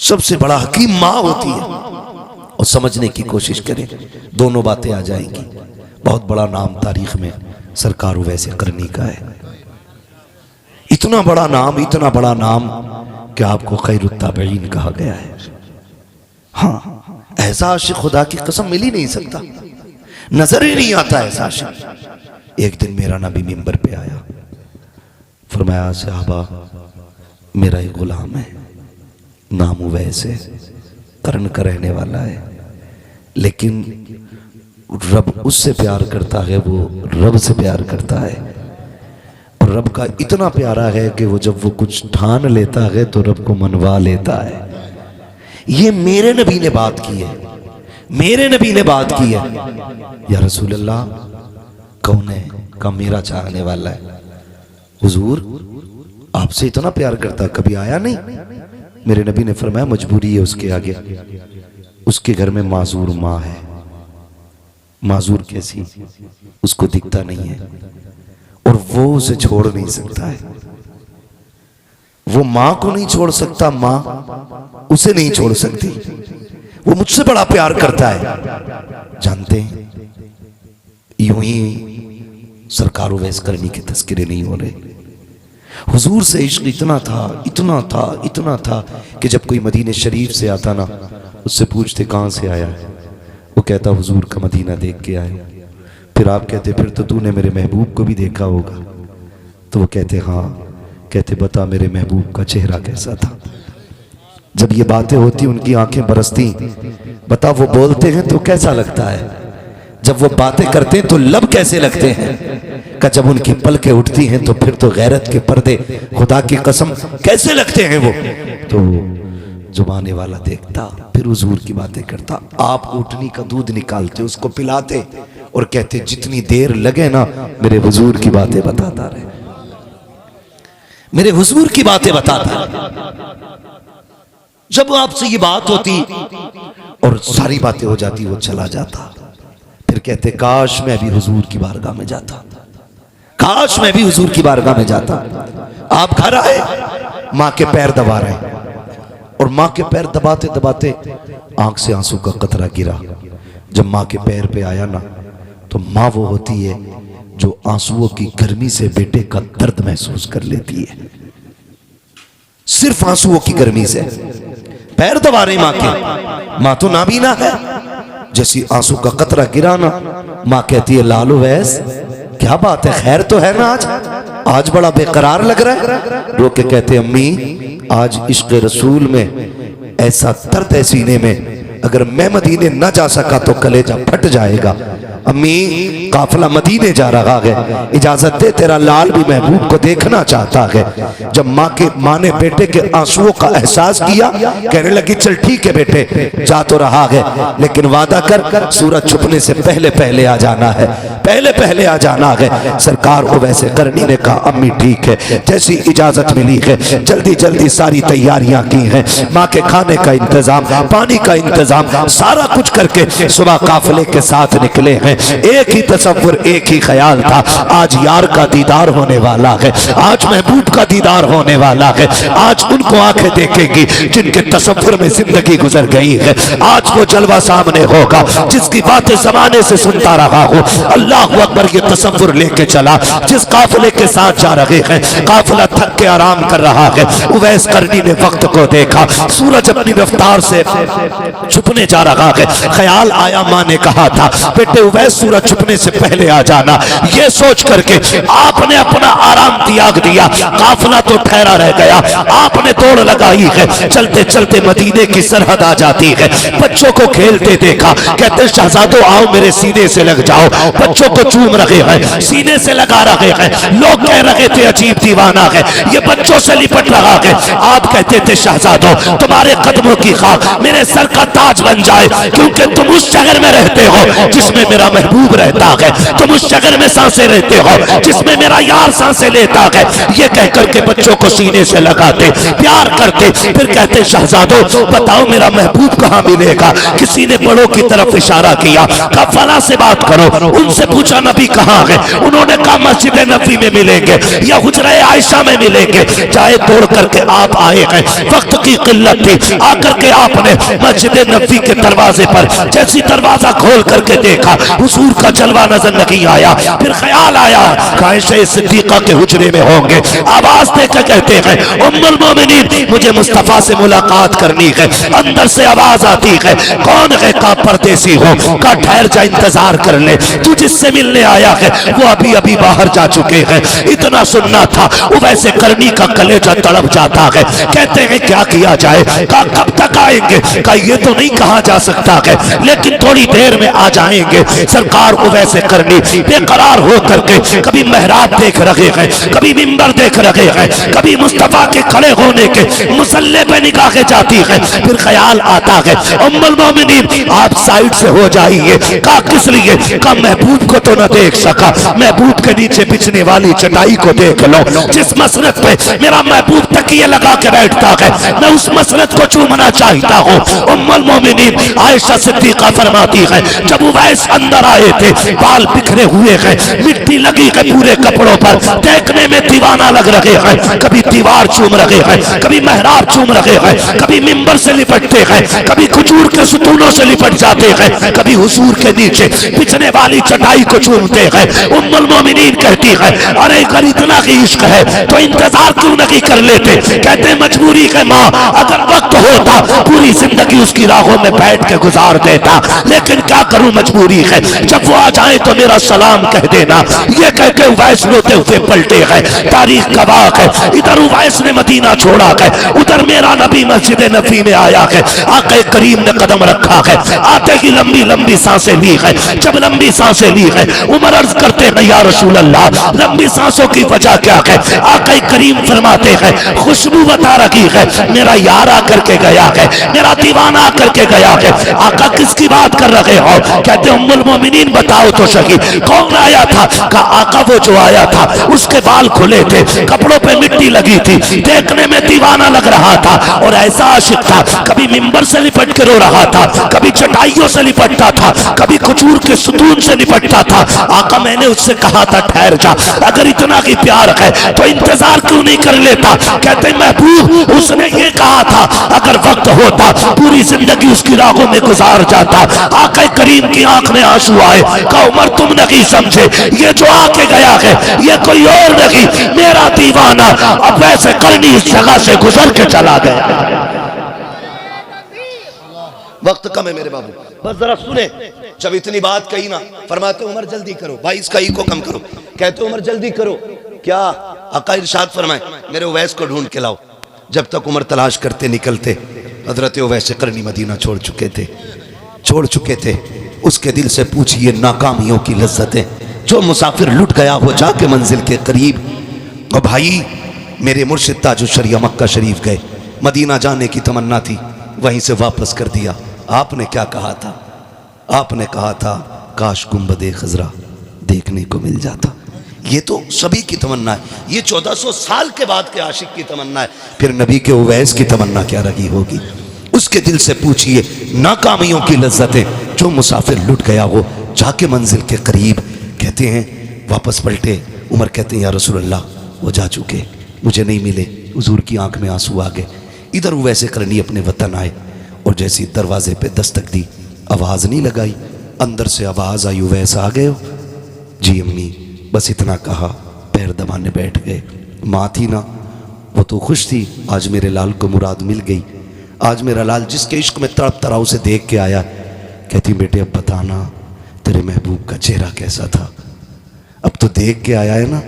सबसे बड़ा हकीम माँ होती है। और समझने की कोशिश करें, दोनों बातें आ जाएंगी। बहुत बड़ा नाम तारीख में सरकार वैसे करनी का है। इतना बड़ा नाम कि आपको खैरुत ताबईन कहा गया है। हाँ, ऐसा आशिक खुदा की कसम मिल ही नहीं सकता, नजर ही नहीं आता ऐसा आशिक। एक दिन मेरा नबी मिंबर पे आया, फरमाया सहाबा मेरा एक गुलाम है, नाम उवैस है, कर्न का रहने वाला है, लेकिन रब उससे प्यार करता है, वो रब से प्यार करता है। और रब का इतना प्यारा है कि वो जब वो कुछ ठान लेता है तो रब को मनवा लेता है। ये मेरे नबी ने बात की है, मेरे नबी ने बात की है। या रसूल अल्लाह कौन है? का मेरा चाहने वाला है। हुजूर आपसे इतना प्यार करता, कभी आया नहीं? मेरे नबी ने फरमाया मजबूरी है उसके आगे, उसके घर में माजूर माँ है। माजूर कैसी? उसको दिखता नहीं है और वो उसे छोड़ नहीं सकता है। वो माँ को नहीं छोड़ सकता, माँ उसे नहीं छोड़ सकती। वो मुझसे बड़ा प्यार करता है। जानते हैं, यूं ही सरकार उवैस करनी के तस्करे नहीं हो रहे। हुजूर से इश्क इतना था कि जब कोई मदीने शरीफ से आता ना, उससे पूछते कहाँ से आया है, वो कहता हुजूर का मदीना देख के आया। फिर आप कहते फिर तो तूने मेरे महबूब को भी देखा होगा। तो वो कहते हाँ। कहते बता मेरे महबूब का चेहरा कैसा था? जब ये बातें होती उनकी आंखें बरसती। बता वो बोलते हैं तो कैसा लगता है, जब वो बातें करते हैं तो लब कैसे लगते हैं? का जब उनकी पलकें उठती हैं तो फिर तो गैरत के पर्दे खुदा की कसम कैसे लगते हैं वो। तो जुबाने वाला देखता, फिर हुजूर की बातें करता। आप ऊँटनी का दूध निकालते, उसको पिलाते और कहते जितनी देर लगे ना मेरे हुजूर की बातें बताता रहे, मेरे हुजूर की बातें बताता रहे। जब आपसे ये बात होती और सारी बातें हो जाती, वो चला जाता। फिर कहते काश मैं भी हुजूर की बारगाह में जाता, काश मैं भी हुजूर की बारगाह में जाता। आप घर आए, माँ के पैर दबा रहे और माँ के पैर दबाते दबाते आंख से आंसू का कतरा गिरा। जब माँ के पैर पे आया ना, तो माँ वो होती है जो आंसुओं की गर्मी से बेटे का दर्द महसूस कर लेती है। सिर्फ आंसुओं की गर्मी से पैर दबा रही माँ के। माँ तो नाबीना है, जैसी आंसू का कतरा गिरा ना, माँ कहती है लालू वैस क्या बात है, खैर तो है ना? आज बड़ा बेकरार लग रहा है। रो के कहते अम्मी आज इश्क रसूल में ऐसा दर्द है सीने में, अगर मैं मदीने न जा सका तो कलेजा फट जाएगा। अम्मी काफिला मदीने जा रहा है, इजाजत दे, तेरा लाल भी महबूब को देखना चाहता है। जब माँ ने बेटे के आंसुओं का एहसास किया, कहने लगी चल ठीक है बेटे जा तो रहा है, लेकिन वादा कर सूरज छुपने से पहले पहले आ जाना है, पहले पहले आ जाना है। सरकार को वैसे करनी ने कहा अम्मी ठीक है। जैसी इजाजत मिली है जल्दी जल्दी सारी तैयारियां की हैं, माँ के खाने का इंतजाम, पानी का इंतजाम, सारा कुछ करके सुबह काफिले के साथ निकले हैं। एक ही तसव्वुर, एक ही ख्याल था, आज यार का दीदार होने वाला है, आज महबूब का दीदार होने वाला है, आज उनको आंखें देखेंगी जिनके तसव्वुर में जिंदगी गुजर गई है, आज वो जलवा सामने होगा जिसकी बातें जमाने से सुनता रहा हूँ। अल्लाह अकबर ये तसव्वुर लेके चला। जिस काफिले के साथ जा रहे हैं, काफिला थक के आराम कर रहा है। उवैस करनी ने वक्त को देखा, सूरज अपनी रफ्तार से छुपने जा रहा है। ख्याल आया, माँ ने कहा था बेटे उवैस सूरज छुपने से पहले आ जाना। ये सोच करके आपने अपना आराम त्याग दिया, काफिला तो ठहरा रह गया। आपने दौड़ लगाई है, चलते चलते मदीने की सरहद आ जाती है। बच्चों को खेलते देखा, कहते शहजादो आओ मेरे सीने से लग जाओ। बच्चों को चूम रहे हैं, सीने से लगा रहे हैं। लोग कह रहे थे अजीब दीवाना है, ये बच्चों से लिपट रहा है। आप कहते थे शहजादो तुम्हारे कदमों की खाक मेरे सर का ताज बन जाए, क्योंकि तुम उस शहर में रहते हो जिसमें मेरा मेरा महबूब रहता है, तुम उस शगर में सांसें रहते हो जिसमें मेरा यार सांसें लेता है। ये कह करके बच्चों को सीने से लगाते, प्यार करते, फिर कहते शहजादों बताओ मेरा महबूब कहाँ मिलेगा। किसी ने बड़ों की तरफ इशारा किया, कहा फला से बात करो। उनसे पूछा नबी कहाँ है, उन्होंने कहा मस्जिद नबी में मिलेंगे या हुजरा आयशा में मिलेंगे। चाहे दौड़ करके आप आए हैं, वक्त की किल्लत थी, आकर के आपने मस्जिद नबी के दरवाजे पर जैसी दरवाजा खोल करके देखा, हुजूर का जलवा नजर नहीं आया। फिर ख्याल आया आयशा सिद्दीका के हुजरे में होंगे। आवाज देकर कहते हैं उम्मुल मोमिनीन मुझे मुस्तफा से मुलाकात करनी है। अंदर से आवाज आती है कौन है, का परदेसी हो, का ठहर जा इंतजार कर ले, तू जिससे मिलने आया है वो अभी अभी बाहर जा चुके हैं। इतना सुनना था वैसे करनी का कलेजा तड़प जाता है। कहते हैं क्या किया जाए, का कब तक आएंगे, का ये तो नहीं कहा जा सकता है लेकिन थोड़ी देर में आ जाएंगे। सरकार को वैसे करनी बेकरार हो करके कभी मेहराब देख रहे हैं, कभी मिंबर देख रहे हैं, कभी मुस्तफा के खड़े होने के मुसल्ले पे निगाहें जाती है। फिर ख्याल आता है उम्मुल मोमिनीन आप साइड से हो जाइए। का किस लिए, का महबूब को तो न देख सका, महबूब के नीचे बिछने वाली चटाई को देख लो। जिस मसरत पे मेरा महबूब तकिए लगा के बैठता है मैं उस मसरत को चूमना चाहता हूँ। उम्मुल मोमिनीन आयशा सिद्दीका फरमाती है जब उवैस अंदर आए थे बाल बिखरे हुए हैं, मिट्टी लगी है पूरे कपड़ों पर, देखने में दीवाना लग रहे हैं। कभी दीवार चूम रहे हैं, कभी मेहराब चूम रहे हैं, कभी मिंबर से लिपटते हैं, कभी खजूर के सुतूनों से लिपट जाते हैं, कभी हुजूर के नीचे बिछने वाली चटाई को चूमते हैं। उम्मुल मोमिनीन कहती है अरे अगर इतना ही इश्क है तो इंतजार क्यों नहीं कर लेते। कहते मजबूरी है माँ, अगर वक्त होता पूरी जिंदगी उसकी राहों में बैठ के गुजार देता, लेकिन क्या करूं मजबूरी है। जब वो आ जाए तो मेरा सलाम कह देना। ये कह के उवैस रोते हुए पलटे हैं। तारीख गवाह है, इधर उवैस ने मदीना छोड़ा है, उधर मेरा नबी मस्जिद नबी में आया है। आके करीम ने कदम रखा है, आते ही लंबी लंबी सांसें ली है। जब लंबी सांसें ली है उमर अर्ज करते हैं या रसूल अल्लाह लंबी सांसों की वजह क्या है। आके करीम फरमाते हैं खुशबू बता रही है, मेरा यार आकर के गया है, मेरा दीवाना आकर के गया है। आका किसकी बात कर रहे हो। कहते उम्मुल मोमिनीन बताओ तो सही कौन आया था। का आका वो जो आया था उसके बाल खुले थे, कपड़ों पे मिट्टी लगी थी, देखने में दीवाना लग रहा था और ऐसा आशिक था कभी मिंबर से लिपट के रो रहा था, कभी चटाइयों से लिपटता था, कभी खजूर के सुतून से लिपटता था। आका मैंने उससे कहा था ठहर जा, अगर इतना ही प्यार है तो इंतजार क्यों नहीं कर लेता। कहते महबूब उसने ये कहा था अगर वक्त होता पूरी जिंदगी उसकी राहों में गुजार जाता। आका करीम की आंख में आंसू आए। का उमर तुम नहीं समझे, ये जो आके गया है ये कोई और नहीं, मेरा दीवाना। अब वैसे करनी इस जगह से गुजर के चला गया। वक्त कम है मेरे बाबू, बस जरा सुने। जब इतनी बात कही ना फरमाते उमर जल्दी करो भाई, इसका ई को कम करो। कहते उमर जल्दी करो क्या। आका इरशाद फरमाए मेरे उवैस को ढूंढ के लाओ। जब तक उमर तलाश करते निकलते हजरत उवैस करनी मदीना छोड़ चुके थे। उसके दिल से पूछिए नाकामियों की लज्जतें। जो मुसाफिर लुट गया हो जाके मंजिल के करीब। और भाई मेरे मुर्शिद ताजुल शरिया मक्का शरीफ गए, मदीना जाने की तमन्ना थी, वहीं से वापस कर दिया। आपने क्या कहा था, आपने कहा था काश गुंबदे खजरा देखने को मिल जाता। ये तो सभी की तमन्ना है, ये 1400 साल के बाद के आशिक की तमन्ना है। फिर नबी के उवैस की तमन्ना क्या रही होगी। उसके दिल से पूछिए नाकामियों की लज्जतें। जो मुसाफिर लुट गया हो जाके मंजिल के करीब। कहते हैं वापस पलटे। उमर कहते हैं या रसूल अल्लाह वो जा चुके, मुझे नहीं मिले। हुजूर की आंख में आंसू आ गए। इधर उवैस करनी अपने वतन आए और जैसी दरवाजे पे दस्तक दी, आवाज़ नहीं लगाई, अंदर से आवाज़ आई उवैस आ गए हो। जी अम्मी, बस इतना कहा, पैर दबाने बैठ गए। माँ थी ना, वो तो खुश थी, आज मेरे लाल को मुराद मिल गई। आज मेरा लाल जिसके इश्क में तड़प तड़ा उसे देख के आया। कहती बेटे अब बताना तेरे महबूब का चेहरा कैसा था। अब तो देख के आया है ना,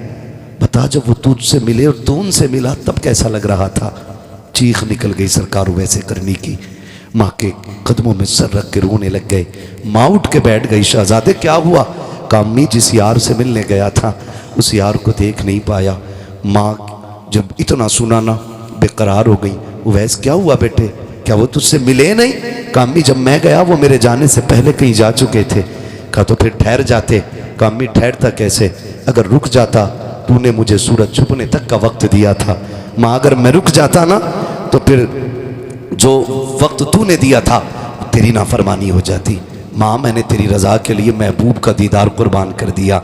बता जब वो तुझसे मिले और तू उनसे मिला तब कैसा लग रहा था। चीख निकल गई सरकार वैसे करनी की। माँ के कदमों में सर रख के रोने लग गए। माँ उठ के बैठ गई। शहजादे क्या हुआ। कामी जिस यार से मिलने गया था उस यार को देख नहीं पाया। माँ जब इतना सुना ना बेकरार हो गई। उवैस क्या हुआ बेटे, क्या वो तुझसे मिले नहीं। कामी जब मैं गया वो मेरे जाने से पहले कहीं जा चुके थे। कहा तो फिर ठहर जाते। कहा अम्मी ठहरता कैसे, अगर रुक जाता तूने मुझे सूरज छुपने तक का वक्त दिया था। माँ अगर मैं रुक जाता ना तो फिर जो वक्त तूने दिया था तेरी नाफरमानी हो जाती। माँ मैंने तेरी रज़ा के लिए महबूब का दीदार कुर्बान कर दिया।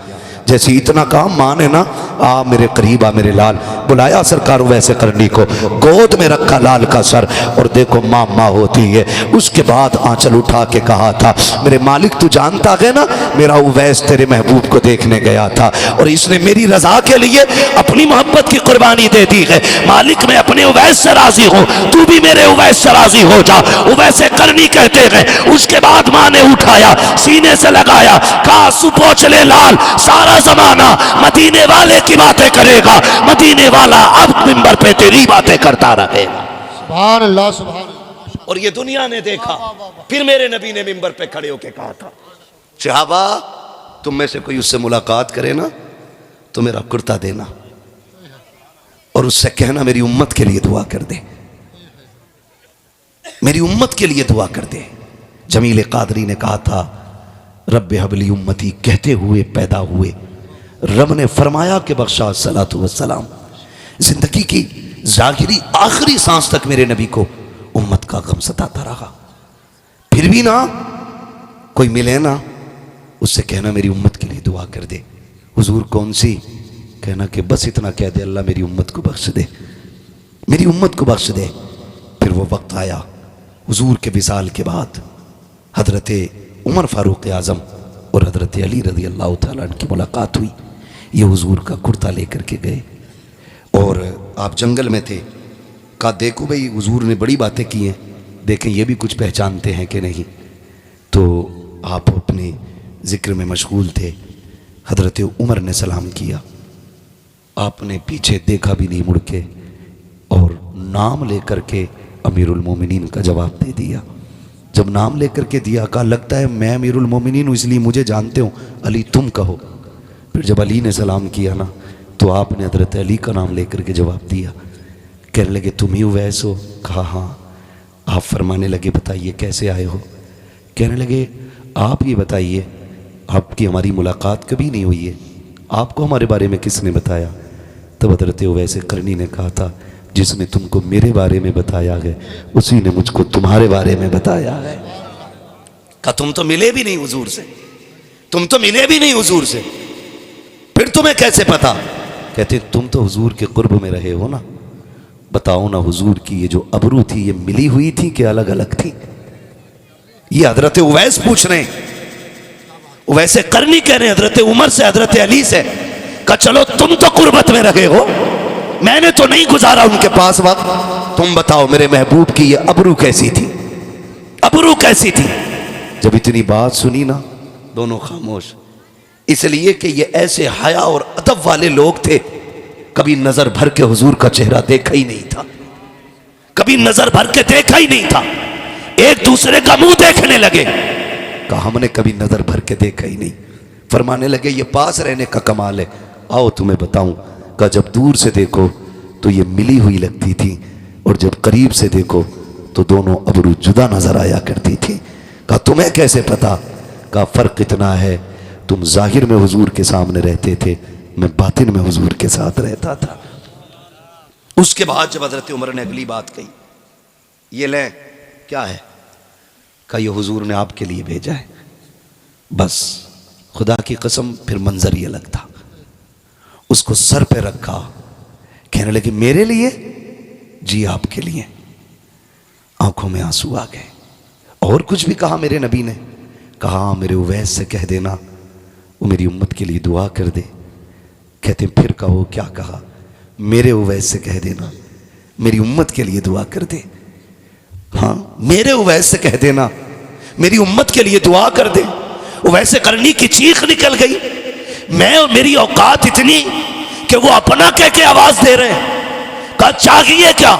जैसे इतना कहा माँ ने ना आ मेरे करीब आ मेरे लाल, बुलाया सरकार वैसे करनी को, गोद में रखा लाल का सर और देखो माँ माँ होती है। उसके बाद आंचल उठा के कहा था मेरे मालिक तू जानता है ना मेरा उवैस तेरे महबूब को देखने गया था और इसने मेरी रजा के लिए अपनी मोहब्बत की कुर्बानी दे दी है। मालिक मैं अपने उवैस से राजी हूँ, तू भी मेरे उवैस से राजी हो जा। उवैसे करनी कहते हैं। उसके बाद माँ ने उठाया सीने से लगाया, कहा सुपोच ले लाल, सारा जमाना मदीने वाले की बातें करेगा, मदीने वाला अब मिंबर पे तेरी बातें करता रहेगा। सुभान अल्लाह सुभान अल्लाह। और ये दुनिया ने देखा। फिर मेरे नबी ने मिंबर पे खड़े होकर कहा था सहाबा तुम में से कोई उससे मुलाकात करे ना तो मेरा कुर्ता देना और उससे कहना मेरी उम्मत के लिए दुआ कर दे, मेरी उम्मत के लिए दुआ कर दे। जमील कादरी ने कहा था रब्बे हबली उम्मती कहते हुए पैदा हुए, रब ने फरमाया कि बख्शा सलातु वस्सलाम। जिंदगी की जाहिरी आखिरी सांस तक मेरे नबी को उम्मत का गम सताता रहा। फिर भी ना कोई मिले ना उससे कहना मेरी उम्मत के लिए दुआ कर दे। हुजूर कौन सी, कहना कि बस इतना कह दे अल्लाह मेरी उम्मत को बख्श दे, मेरी उम्मत को बख्श दे। फिर वो वक्त आया हुजूर के विसाल के बाद हजरत उमर फारूक आज़म और हजरत अली रज़ी अल्लाह तआला अन्हु की मुलाकात हुई। ये हुजूर का कुर्ता लेकर के गए और आप जंगल में थे। कहा देखो भाई हुजूर ने बड़ी बातें की हैं, देखें ये भी कुछ पहचानते हैं कि नहीं। तो आप अपने ज़िक्र में मशगूल थे। हजरत उमर ने सलाम किया, आपने पीछे देखा भी नहीं मुड़ के और नाम लेकर के अमीरुल मोमिनीन का जवाब दे दिया। जब नाम लेकर के दिया कहा लगता है मैं अमीरुल मोमिनीन हूँ इसलिए मुझे जानते हो, अली तुम कहो। फिर जब अली ने सलाम किया ना तो आपने हजरत अली का नाम लेकर के जवाब दिया। कहने लगे तुम ही उवैस हो, कहा हाँ। आप फरमाने लगे बताइए कैसे आए हो। कहने लगे आप ये बताइए आपकी हमारी मुलाकात कभी नहीं हुई है, आपको हमारे बारे में किसने बताया। तब हजरत उवैस करनी ने कहा था जिसने तुमको मेरे बारे में बताया है उसी ने मुझको तुम्हारे बारे में बताया है। कहा तुम तो मिले भी नहीं हुजूर से, तुम तो मिले भी नहीं हुजूर से, फिर तुम्हें कैसे पता। कहते तुम तो हुजूर के कुर्ब में रहे हो ना, बताओ ना हुजूर की ये जो अबरू थी ये मिली हुई थी कि अलग अलग थी। ये हजरत उवैस पूछ रहे हैं, उवैसे करनी कह रहे हैं हजरत उमर से हजरत अली से। कहा चलो तुम तो कुर्बत में रहे हो, मैंने तो नहीं गुजारा उनके पास वक्त, तुम बताओ मेरे महबूब की ये अबरू कैसी थी, अबरू कैसी थी। जब इतनी बात सुनी ना दोनों खामोश, इसलिए कि ये ऐसे हया और अदब वाले लोग थे, कभी नजर भर के हुजूर का चेहरा देखा ही नहीं था, कभी नजर भर के देखा ही नहीं था। एक दूसरे का मुंह देखने लगे। कहा हमने कभी नजर भर के देखा ही नहीं। फरमाने लगे ये पास रहने का कमाल है, आओ तुम्हें बताऊं। का जब दूर से देखो तो ये मिली हुई लगती थी और जब करीब से देखो तो दोनों अबरू जुदा नजर आया करती थी। कहा तुम्हें कैसे पता। का फर्क इतना है तुम जाहिर में हुजूर के सामने रहते थे, मैं बातिन में हुजूर के साथ रहता था। उसके बाद जब हजरत उमर ने अगली बात कही, ये ले क्या है। कहा ये हुजूर ने आपके लिए भेजा है। बस खुदा की कसम फिर मंजर ये अलग था। उसको सर पे रखा, कहने लगे मेरे लिए, जी आपके लिए। आंखों में आंसू आ गए। और कुछ भी कहा मेरे नबी ने। कहा मेरे उवैस से कह देना वो मेरी उम्मत के लिए दुआ कर दे। कहते फिर कहो क्या कहा। मेरे उवैस से कह देना मेरी उम्मत के लिए दुआ कर दे। हाँ मेरे उवैस से कह देना मेरी उम्मत के लिए दुआ कर दे। उवैसे करनी की चीख निकल गई। मैं और मेरी औकात इतनी कि वो अपना कह के आवाज दे रहे हैं। कहा चाहिए क्या।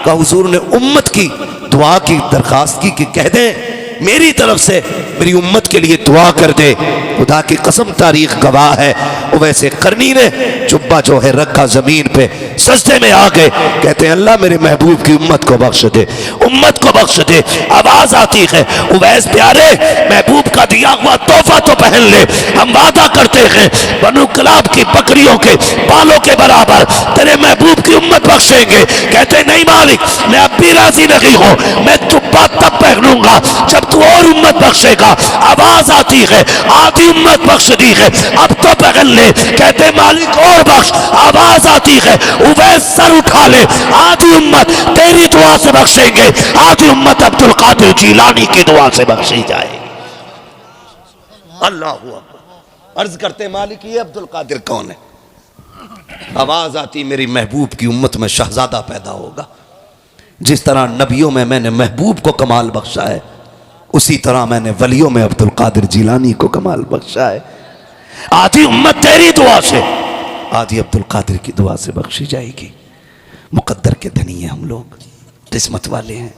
कहा हुजूर ने उम्मत की दुआ की दरखास्त की कि कह दें मेरी तरफ से मेरी उम्मत के लिए दुआ कर दे। खुदा की कसम तारीख गवाह है, वैसे करनी ने जुब्बा जो है रखा जमीन पे, सजदे में आ गए, कहते हैं अल्लाह मेरे महबूब की उम्मत को बख्श दे, उम्मत को बख्श दे। आवाज आती है उवैस प्यारे, महबूब का दिया हुआ तोहफा तो पहन ले, हम वादा करते हैं बनु कलाब की बकरियों के बालों के बराबर तेरे महबूब की उम्मत बख्शेंगे। कहते नहीं मालिक, मैं अब भी राजी नहीं हूं, मैं जुब्बा तब पहनूंगा जब तू और उम्मत बख्शेगा। आवाज आती है आधी उम्मत बख्श दी है, अब तो पहन ले। कहते मालिक और बख्श। आवाज आती है उवैस सर उठा ले, आधी उम्मत तेरी दुआ से बख्शेंगे, आधी उम्मत अब्दुल कादिर जीलानी की दुआ से बख्शी जाएगी। अल्लाह हू अकबर। अर्ज करते मालिक ये अब्दुल कादिर कौन है? आवाज आती मेरी महबूब की उम्मत में शहजादा पैदा होगा। जिस तरह नबियों में मैंने महबूब को कमाल बख्शा है, उसी तरह मैंने वलियों में अब्दुल कादिर जिलानी को कमाल बख्शा है। आधी उम्मत तेरी दुआ से, आधी अब्दुल कादिर की दुआ से बख्शी जाएगी। मुकद्दर के धनी हैं हम लोग, किस्मत वाले हैं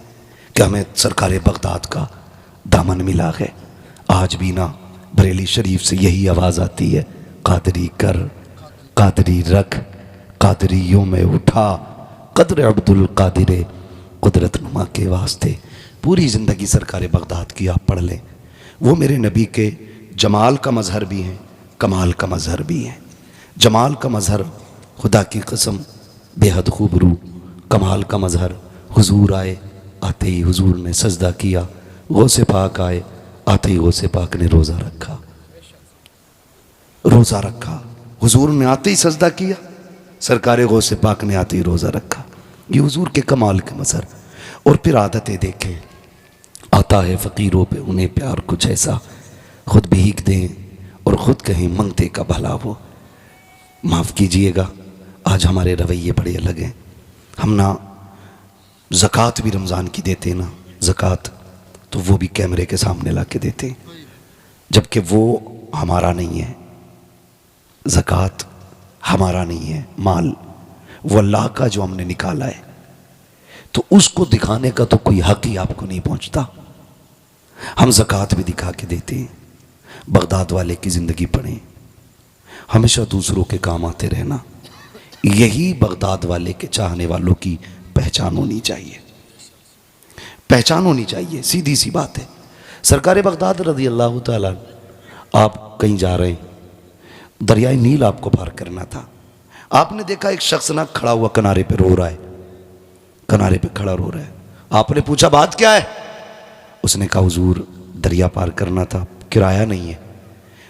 कि हमें सरकार बगदाद का दामन मिला है। आज भी ना बरेली शरीफ से यही आवाज़ आती है, कादरी कर, कादरी रख, कादरियों में उठा, कदर अब्दुल कादिर कुदरत नुमा के वास्ते। पूरी ज़िंदगी सरकार बगदाद की आप पढ़ लें, वो मेरे नबी के जमाल का मजहर भी हैं, कमाल का मजहर भी हैं। जमाल का मजहर खुदा की कसम बेहद खूबरू, कमाल का मजहर हुजूर आए, आते ही हुजूर ने सजदा किया, गौसे पाक आए, आते ही गौसे पाक ने रोज़ा रखा, रोज़ा रखा। हुजूर ने आते ही सजदा किया, सरकार गौसे पाक ने आते ही रोज़ा रखा। ये हुजूर के कमाल के मजहर। और फिर आदतें देखें, आता है फ़कीरों पे उन्हें प्यार कुछ ऐसा, खुद भीख दें और ख़ुद कहें मंगते का भला वो। माफ़ कीजिएगा, आज हमारे रवैये बड़े अलग हैं। हम ना ज़कात भी रमज़ान की देते ना, ज़कात तो वो भी कैमरे के सामने ला के देते हैं, जबकि वो हमारा नहीं है। ज़कात हमारा नहीं है, माल वो अल्लाह का जो हमने निकाला है, तो उसको दिखाने का तो कोई हक ही आपको नहीं पहुंचता। हम ज़कात भी दिखा के देते हैं। बगदाद वाले की ज़िंदगी पढ़ें, हमेशा दूसरों के काम आते रहना, यही बगदाद वाले के चाहने वालों की पहचान होनी चाहिए, पहचान होनी चाहिए। सीधी सी बात है। सरकार बगदाद रज़ी अल्लाह ताला, आप कहीं जा रहे हैं, दरियाए नील आपको पार करना था, आपने देखा एक शख्स ना खड़ा हुआ किनारे पे रो रहा है, किनारे पे खड़ा रो रहा है। आपने पूछा बात क्या है? उसने कहा हुजूर दरिया पार करना था, किराया नहीं है,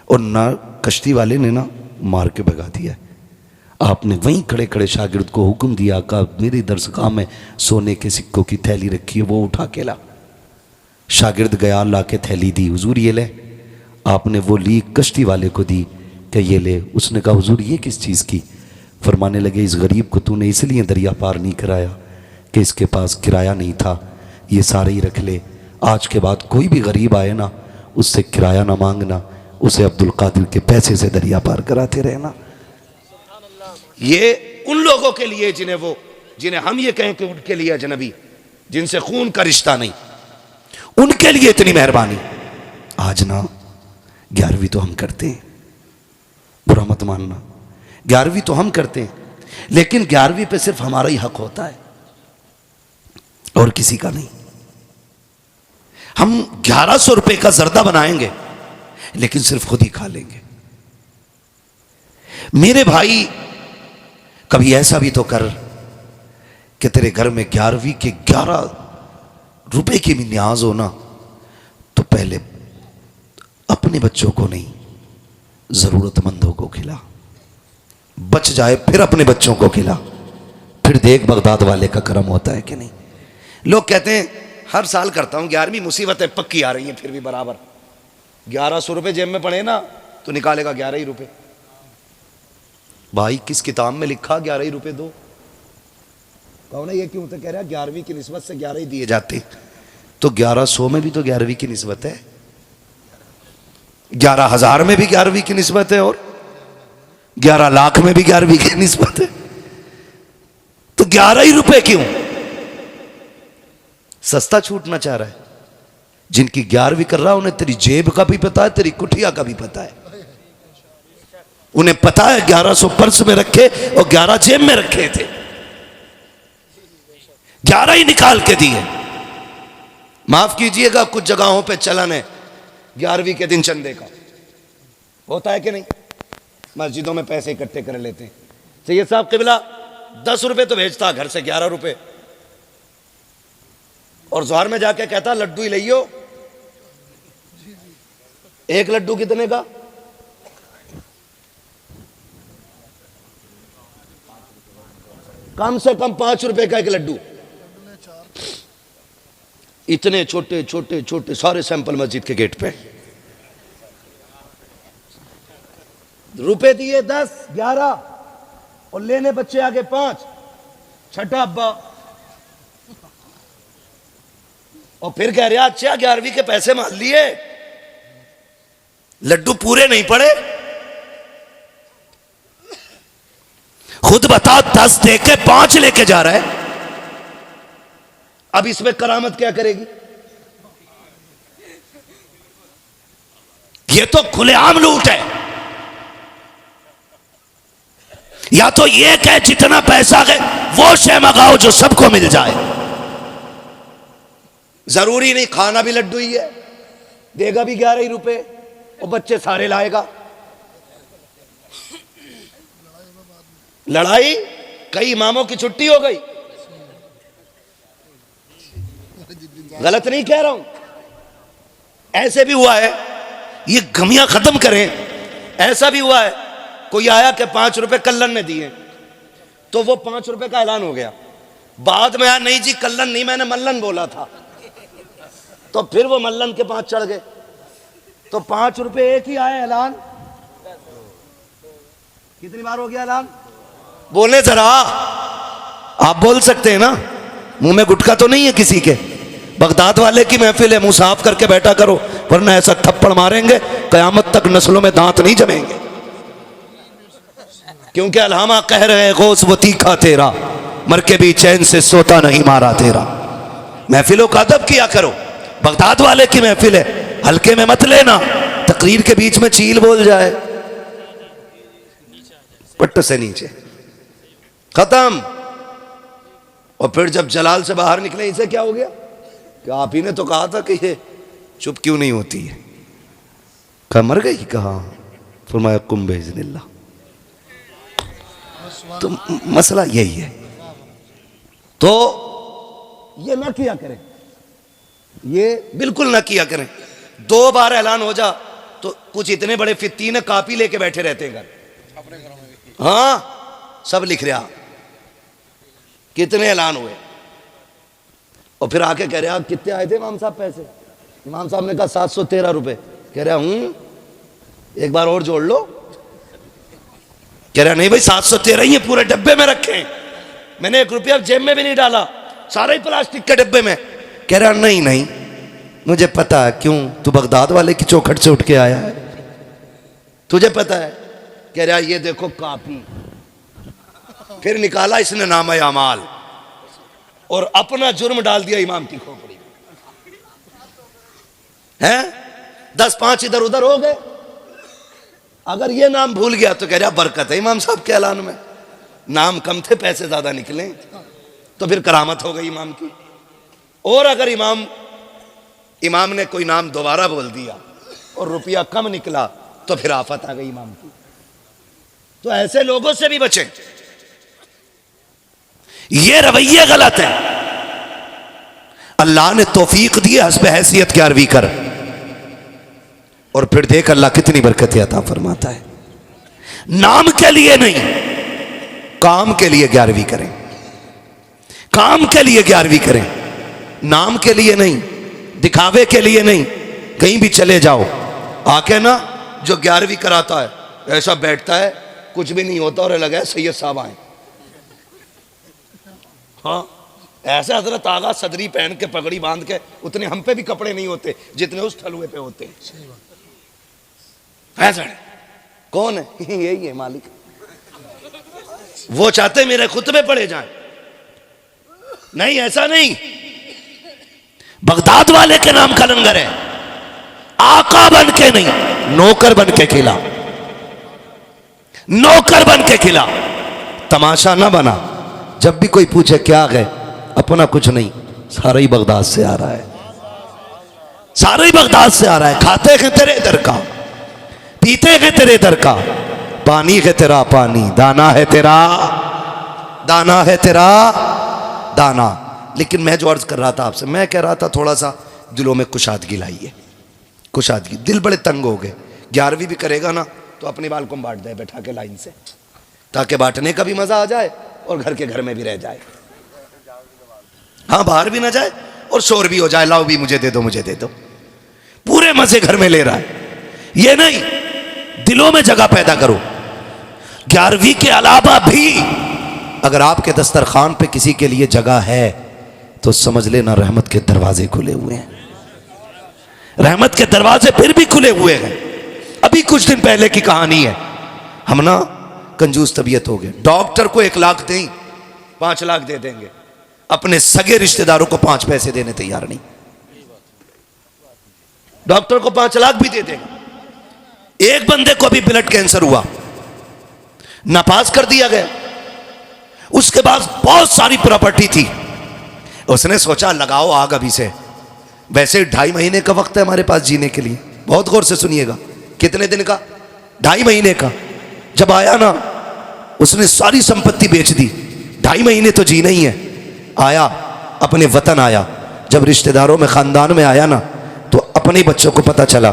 और ना कश्ती वाले ने ना मार के भगा दिया। आपने वहीं खड़े खड़े शागिर्द को हुक्म दिया, कहा मेरी दरसगाह में सोने के सिक्कों की थैली रखी है, वो उठा के ला। शागिर्द गया, ला के थैली दी, हुजूर ये ले। आपने वो ली, कश्ती वाले को दी कि ये ले। उसने कहा हुजूर ये किस चीज़ की? फरमाने लगे इस गरीब को तूने इसलिए दरिया पार नहीं कराया कि इसके पास किराया नहीं था, ये सारे ही रख ले। आज के बाद कोई भी गरीब आए ना, उससे किराया ना मांगना, उसे अब्दुल कादिर के पैसे से दरिया पार कराते रहना। ये उन लोगों के लिए जिन्हें हम ये कहें कि उनके लिए अजनबी, जिनसे खून का रिश्ता नहीं, उनके लिए इतनी मेहरबानी। आज ना 11वीं तो हम करते हैं, बुरा मत मानना, 11वीं तो हम करते हैं, लेकिन 11वीं पे सिर्फ हमारा ही हक होता है और किसी का नहीं। हम 1100 रुपए का जर्दा बनाएंगे, लेकिन सिर्फ खुद ही खा लेंगे। मेरे भाई कभी ऐसा भी तो कर कि तेरे घर में 11वीं के 11 रुपए की भी न्याज हो ना, तो पहले अपने बच्चों को नहीं, जरूरतमंदों को खिला, बच जाए फिर अपने बच्चों को खिला, फिर देख बगदाद वाले का करम होता है कि नहीं। लोग कहते हैं हर साल करता हूं 11वीं, मुसीबतें पक्की आ रही हैं, फिर भी बराबर 1100 रुपए जेब में पड़े ना तो निकालेगा 11 ही रुपए। भाई किस किताब में लिखा 11 ही रुपए दो? कौन है ये? क्यों तो कह रहा है 11वीं की निस्बत से 11 ही दिए जाते, तो 1100 में भी तो 11वीं की निस्बत है, 11,000 में भी 11वीं की निस्बत है, और 11 लाख में भी 11वीं की निस्बत है, तो 11 ही रुपए क्यों? सस्ता छूटना चाह रहा है, जिनकी 11वीं कर रहा है उन्हें तेरी जेब का भी पता है, तेरी कुठिया का भी पता है। उन्हें पता है 1100 पर्स में रखे और 11 जेब में रखे थे, 11 ही निकाल के दिए। माफ कीजिएगा, कुछ जगहों पे चलन है 11वीं के दिन चंदे का, होता है कि नहीं? मस्जिदों में पैसे इकट्ठे कर लेते हैं। सैयद साहब किबला 10 रुपए तो भेजता घर से, 11 रुपए, और जोहर में जाके कहता लड्डू ही लियो। एक लड्डू कितने का? कम से कम 5 रुपए का एक लड्डू। इतने छोटे छोटे छोटे सारे सैंपल मस्जिद के गेट पे। रुपए दिए 10 11 और लेने बच्चे आगे 5, छठा अब्बा। और फिर कह रहे अच्छा 11वीं के पैसे मान लिए, लड्डू पूरे नहीं पड़े। खुद बता 10 दे के 5 लेके जा रहा है। अब इसमें करामत क्या करेगी? ये तो खुलेआम लूट है। या तो ये कह जितना पैसा है वो शे मंगाओ जो सबको मिल जाए। जरूरी नहीं खाना भी लड्डू ही है, देगा भी 11 ही रुपए और बच्चे सारे लाएगा। लड़ाई, कई इमामों की छुट्टी हो गई। गलत नहीं कह रहा हूं, ऐसे भी हुआ है। ये गमियां खत्म करें। ऐसा भी हुआ है, कोई आया कि 5 रुपए कल्लन ने दिए, तो वो 5 रुपए का ऐलान हो गया। बाद में आया नहीं जी कल्लन नहीं, मैंने मल्लन बोला था। तो फिर वो मल्लन के 5 चढ़ गए, तो 5 रुपए एक ही आया ऐलान। कितनी बार हो गया ऐलान? बोले जरा, आप बोल सकते हैं ना, मुंह में गुटखा तो नहीं है किसी के। बगदाद वाले की महफिल है, मुंह साफ करके बैठा करो, वरना ऐसा थप्पड़ मारेंगे कयामत तक नस्लों में दांत नहीं जमेंगे। क्योंकि अलहामा कह रहे हैं गौस वो तीखा तेरा, मर के भी चैन से सोता नहीं मारा तेरा। महफिलों का अदब किया करो। बगदाद वाले की महफिल है, हल्के में मत लेना। तकरीर के बीच में चील बोल जाए, पट्ट से नीचे खत्म। और फिर जब जलाल से बाहर निकले, इसे क्या हो गया कि आप ही ने तो कहा था कि ये चुप क्यों नहीं होती है? कहा मर गई? कहा फरमाया कुम बेइज़्निल्लाह। तो मसला यही है। तो ये ना किया करें, ये बिल्कुल ना किया करें। 2 बार ऐलान हो जा तो कुछ इतने बड़े फित्ती ने कापी लेके बैठे रहते हैं घर। हाँ, सब लिख रहा कितने ऐलान हुए। और फिर आके कह रहे कितने आए थे इमाम साहब पैसे? इमाम साहब ने कहा 713 रुपए। कह रहा एक बार और जोड़ लो। कह रहा नहीं भाई 713 ही है, पूरे डब्बे में रखे हैं, मैंने 1 रुपया जेब में भी नहीं डाला, सारे ही प्लास्टिक के डब्बे में। कह रहा नहीं नहीं मुझे पता है, क्यों? तू बगदाद वाले की चौखट से उठ के आया है, तुझे पता है। कह रहा ये देखो कापी। फिर निकाला इसने नामा अमाल और अपना जुर्म डाल दिया इमाम की खोपड़ी है। 10-5 इधर उधर हो गए। अगर ये नाम भूल गया तो कह रहा बरकत है इमाम साहब के ऐलान में, नाम कम थे पैसे ज्यादा निकले, तो फिर करामत हो गई इमाम की। और अगर इमाम ने कोई नाम दोबारा बोल दिया और रुपया कम निकला तो फिर आफत आ गई इमाम की। तो ऐसे लोगों से भी बचें। ये रवैये गलत है। अल्लाह ने तौफीक दी हस्ब हैसियत 11वीं कर, और फिर देख अल्लाह कितनी बरकत अता फरमाता है। नाम के लिए नहीं, काम के लिए 11वीं करें, काम के लिए 11वीं करें, नाम के लिए नहीं, दिखावे के लिए नहीं। कहीं भी चले जाओ, आके ना जो 11वीं कराता है ऐसा बैठता है, कुछ भी नहीं होता और लगा है सैयद साहब आए। हाँ, ऐसे हजरत आगा सदरी पहन के पगड़ी बांध के, उतने हम पे भी कपड़े नहीं होते जितने उस ठलुए पे होते हैं। ऐसा कौन है? यही है मालिक। वो चाहते मेरे खुतबे पढ़े जाएं। नहीं, ऐसा नहीं। बगदाद वाले के नाम का लंगर है, आका बन के नहीं, नौकर बन के खिला, नौकर बन के खिला, तमाशा ना बना। जब भी कोई पूछे क्या गए, अपना कुछ नहीं, सारा ही बगदाद से आ रहा है, सारा ही बगदाद से आ रहा है। खाते हैं तेरे दर का, पीते हैं तेरे दर का, पानी है तेरा पानी, दाना है तेरा, दाना है तेरा दाना। लेकिन मैं जो अर्ज कर रहा था आपसे, मैं कह रहा था थोड़ा सा दिलों में कुशादगी लाइए, कुशादगी। दिल बड़े तंग हो गए। 11वीं भी करेगा ना तो अपनी बाल को बांट दे बैठा के लाइन से, ताकि बांटने का भी मजा आ जाए और घर के घर में भी रह जाए। हाँ, बाहर भी ना जाए और शोर भी हो जाए, लाओ भी मुझे दे दो, मुझे दे दो, पूरे मजे घर में ले रहा है। ये नहीं, दिलों में जगह पैदा करो। 11वीं के अलावा भी अगर आपके दस्तरखान पे किसी के लिए जगह है तो समझ लेना रहमत के दरवाजे खुले हुए हैं, रहमत के दरवाजे फिर भी खुले हुए हैं। अभी कुछ दिन पहले की कहानी है, हम ना कंजूस तबीयत हो गए। डॉक्टर को 1 लाख दें, 5 लाख दे देंगे, अपने सगे रिश्तेदारों को 5 पैसे देने तैयार नहीं। डॉक्टर को 5 लाख भी दे देंगे। एक बंदे को अभी ब्लड कैंसर हुआ, नापास कर दिया गया। उसके पास बहुत सारी प्रॉपर्टी थी, उसने सोचा लगाओ आग अभी से। वैसे 2.5 महीने का वक्त है हमारे पास जीने के लिए, बहुत गौर से सुनिएगा। कितने दिन का? 2.5 महीने का। जब आया ना, उसने सारी संपत्ति बेच दी, 2.5 महीने तो जीना ही है। आया, अपने वतन आया। जब रिश्तेदारों में, खानदान में आया ना, तो अपने बच्चों को पता चला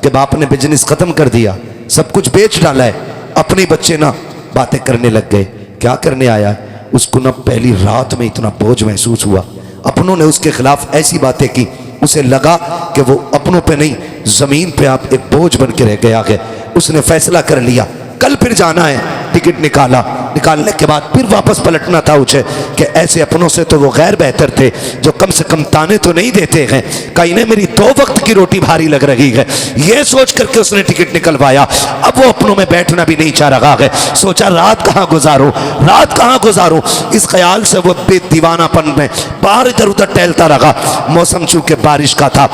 कि बाप ने बिजनेस खत्म कर दिया, सब कुछ बेच डाला है। अपने बच्चे ना बातें करने लग गए, क्या करने आया है? उसको ना पहली रात में इतना बोझ महसूस हुआ, अपनों ने उसके खिलाफ ऐसी बातें की, उसे लगा कि वो अपनों पे नहीं, जमीन पे आप एक बोझ बन के रह गया है। उसने फैसला कर लिया कल फिर जाना है। टिकट निकाला, निकालने के बाद फिर वापस पलटना था उसे कि ऐसे अपनों से तो वो गैर बेहतर थे जो कम से कम ताने तो नहीं देते हैं, कहीं ने मेरी 2 वक्त की रोटी भारी लग रही है। ये सोच करके उसने टिकट निकलवाया। अब वो अपनों में बैठना भी नहीं चाह रहा है। सोचा रात कहाँ गुजारूं, रात कहाँ गुजारूं। इस ख्याल से वो बेदीवानापन में बाहर इधर उधर टहलता रहा। मौसम चूंकि बारिश का था,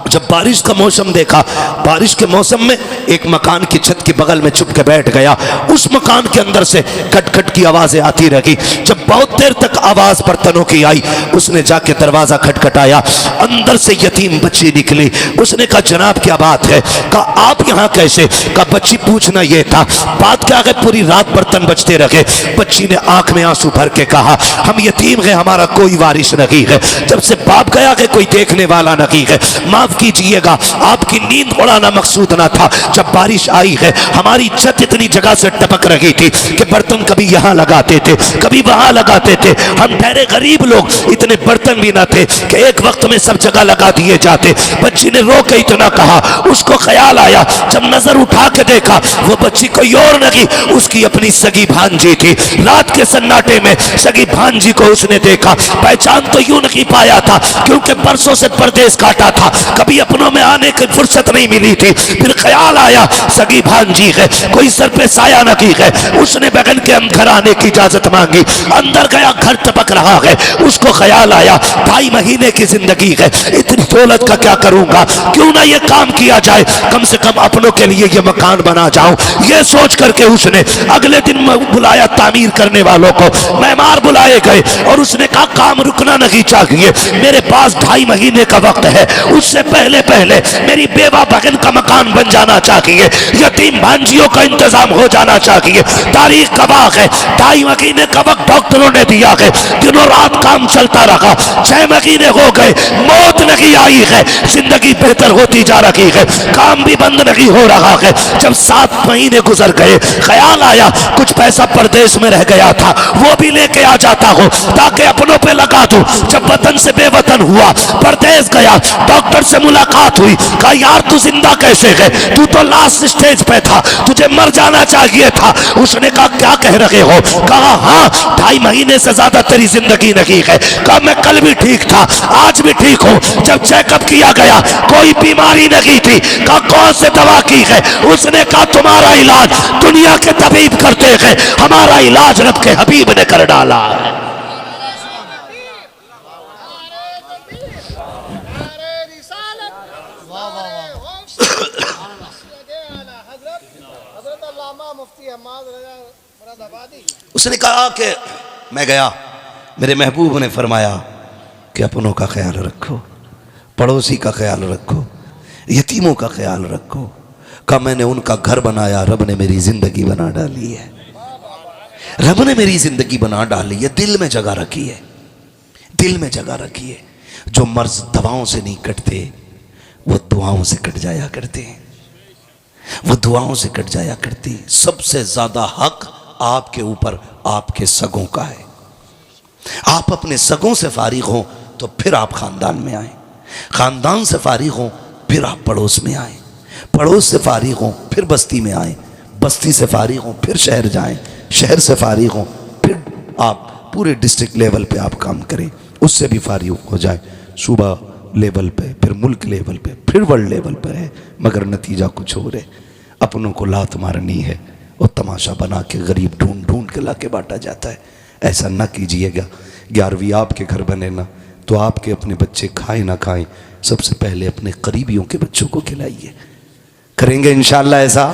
जब बारिश का मौसम देखा, बारिश के मौसम में एक मकान की छत के बगल में चुप के बैठ गया। उस मकान के अंदर से खटखट की आवाजें आती रही। जब बहुत देर तक आवाज बर्तनों की आई, उसने जाके दरवाजा खटखटाया। अंदर से यतीम बच्ची निकली। उसने कहा जनाब क्या बात है? कहा आप यहाँ कैसे? कहा बच्ची पूछना ये था, बात क्या है, पूरी रात बर्तन बजते रहे। बच्ची ने आंख में आंसू भर के कहा हम यतीम हैं, हमारा कोई वारिस नहीं है, जब से बाप गया है कोई देखने वाला नहीं है, माफ कीजिएगा आपकी नींद उड़ाना मकसूद ना था। जब बारिश आई है हमारी छत इतनी जगह से टपक रही थी कि बर्तन कभी यहाँ लगाते थे, कभी वहां लगाते थे। हम ठहरे गरीब लोग, इतने बर्तन भी ना थे कि एक वक्त में सब जगह लगा दिए जाते। बच्ची ने रो के इतना कहा, उसको ख्याल आया, जब नजर उठा के देखा वो बच्ची कोई और नहीं, उसकी अपनी सगी भांजी थी। रात के सन्नाटे में सगी भांजी को उसने देखा, पहचान तो यूं नहीं पाया था क्योंकि परसों से परदेश काटा था, कभी अपनों में आने की फुर्सत नहीं मिली थी। फिर ख्याल आया सगी भांजी है, कोई सर पे साया नहीं है। उसने बगन के अंदर आने की इजाजत मांगी, अंदर गया, घर टपक रहा है। उसको ख्याल आया 2.5 महीने की जिंदगी है, इतनी दौलत का क्या करूंगा, क्यों ना ये काम किया जाए, कम से कम अपनों के लिए ये मकान बना जाऊं। ये सोच करके उसने अगले दिन बुलाया तामीर करने वालों को, मेहमान बुलाए गए और उसने कहा काम रुकना नहीं चाहिए, मेरे पास 2.5 महीने का वक्त है, उससे पहले पहले मेरी बेवा बहन का मकान बन जाना चाहिए, यतीम भांजियों का इंतजाम हो जाना चाहिए। तारीख गवाह है 2.5 महीने का वक्त डॉक्टरों ने दिया है, दिनों रात काम चलता रहा। 6 महीने हो गए, मौत नहीं आई है, जिंदगी बेहतर होती जा रही है, काम भी बंद नहीं हो रहा है। जब 7 महीने गुजर गए, ख्याल आया कुछ पैसा परदेश में रह गया था, वो भी लेके आ जाता हो ताकि अपनों पे लगा दूं। जब वतन से बेवतन हुआ, परदेश गया, डॉक्टर से मुलाकात हुई, कहा यार तू जिंदा कैसे है, तू तो लास्ट स्टेज पे था, तुझे मर जाना चाहिए था। उसने कहा क्या कह रहे हो? कहा हाँ 2.5 महीने से ज्यादा तेरी जिंदगी नहीं है। कहा मैं कल भी ठीक था, आज भी ठीक हूँ। जब चेकअप किया गया कोई बीमारी नहीं थी। कहा कौन से दवा की है? उसने कहा तुम्हारा इलाज दुनिया के तबीब करते हैं, हमारा इलाज रब के हबीब ने कर डाला है। उसने कहा कि मैं गया, मेरे महबूब ने फरमाया कि अपनों का ख्याल रखो, पड़ोसी का ख्याल रखो, यतीमों का ख्याल रखो। कहा मैंने उनका घर बनाया, रब ने मेरी जिंदगी बना डाली है, रब ने मेरी जिंदगी बना डाली है, दिल में जगह रखी है, दिल में जगह रखी है। जो मर्ज दवाओं से नहीं कटते वो दुआओं से कट जाया करते हैं, वो दुआओं से कट जाया करती हैं। सबसे ज्यादा हक आपके ऊपर आपके सगों का है। आप अपने सगों से फारिग हों तो फिर आप खानदान में आए, खानदान से फारिग हों फिर आप पड़ोस में आए, पड़ोस से फारिग हों फिर बस्ती में आए, बस्ती से फारिग हों फिर शहर जाएं, शहर से फारिग हों फिर आप पूरे डिस्ट्रिक्ट लेवल पे आप काम करें, उससे भी फारिग हो जाए, सूबा लेवल पे, फिर मुल्क लेवल पे, फिर वर्ल्ड लेवल पे है, मगर नतीजा कुछ और है। अपनों को लात मारनी है और तमाशा बना के गरीब ढूंढ ढूंढ के ला के बांटा जाता है। ऐसा ना कीजिएगा। 11वीं आपके घर बने ना तो आपके अपने बच्चे खाएं ना खाएं, सबसे पहले अपने करीबियों के बच्चों को खिलाइए। करेंगे इंशाल्लाह, ऐसा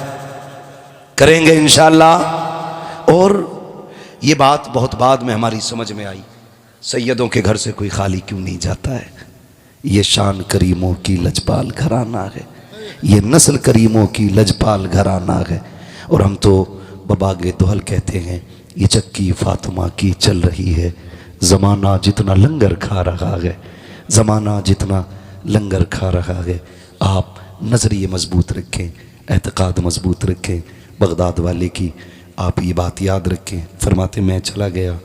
करेंगे इंशाल्लाह। और ये बात बहुत बाद में हमारी समझ में आई, सैयदों के घर से कोई खाली क्यों नहीं जाता है। ये शान करीमों की लजपाल घराना है, ये नस्ल करीमों की लजपाल घराना है। और हम तो बबागे दोहल कहते हैं, ये चक्की फातिमा की चल रही है, ज़माना जितना लंगर खा रहा है, ज़माना जितना लंगर खा रहा है। आप नज़रिए मजबूत रखें, एतक़ाद मजबूत रखें। बगदाद वाले की आप ये बात याद रखें, फरमाते मैं चला गया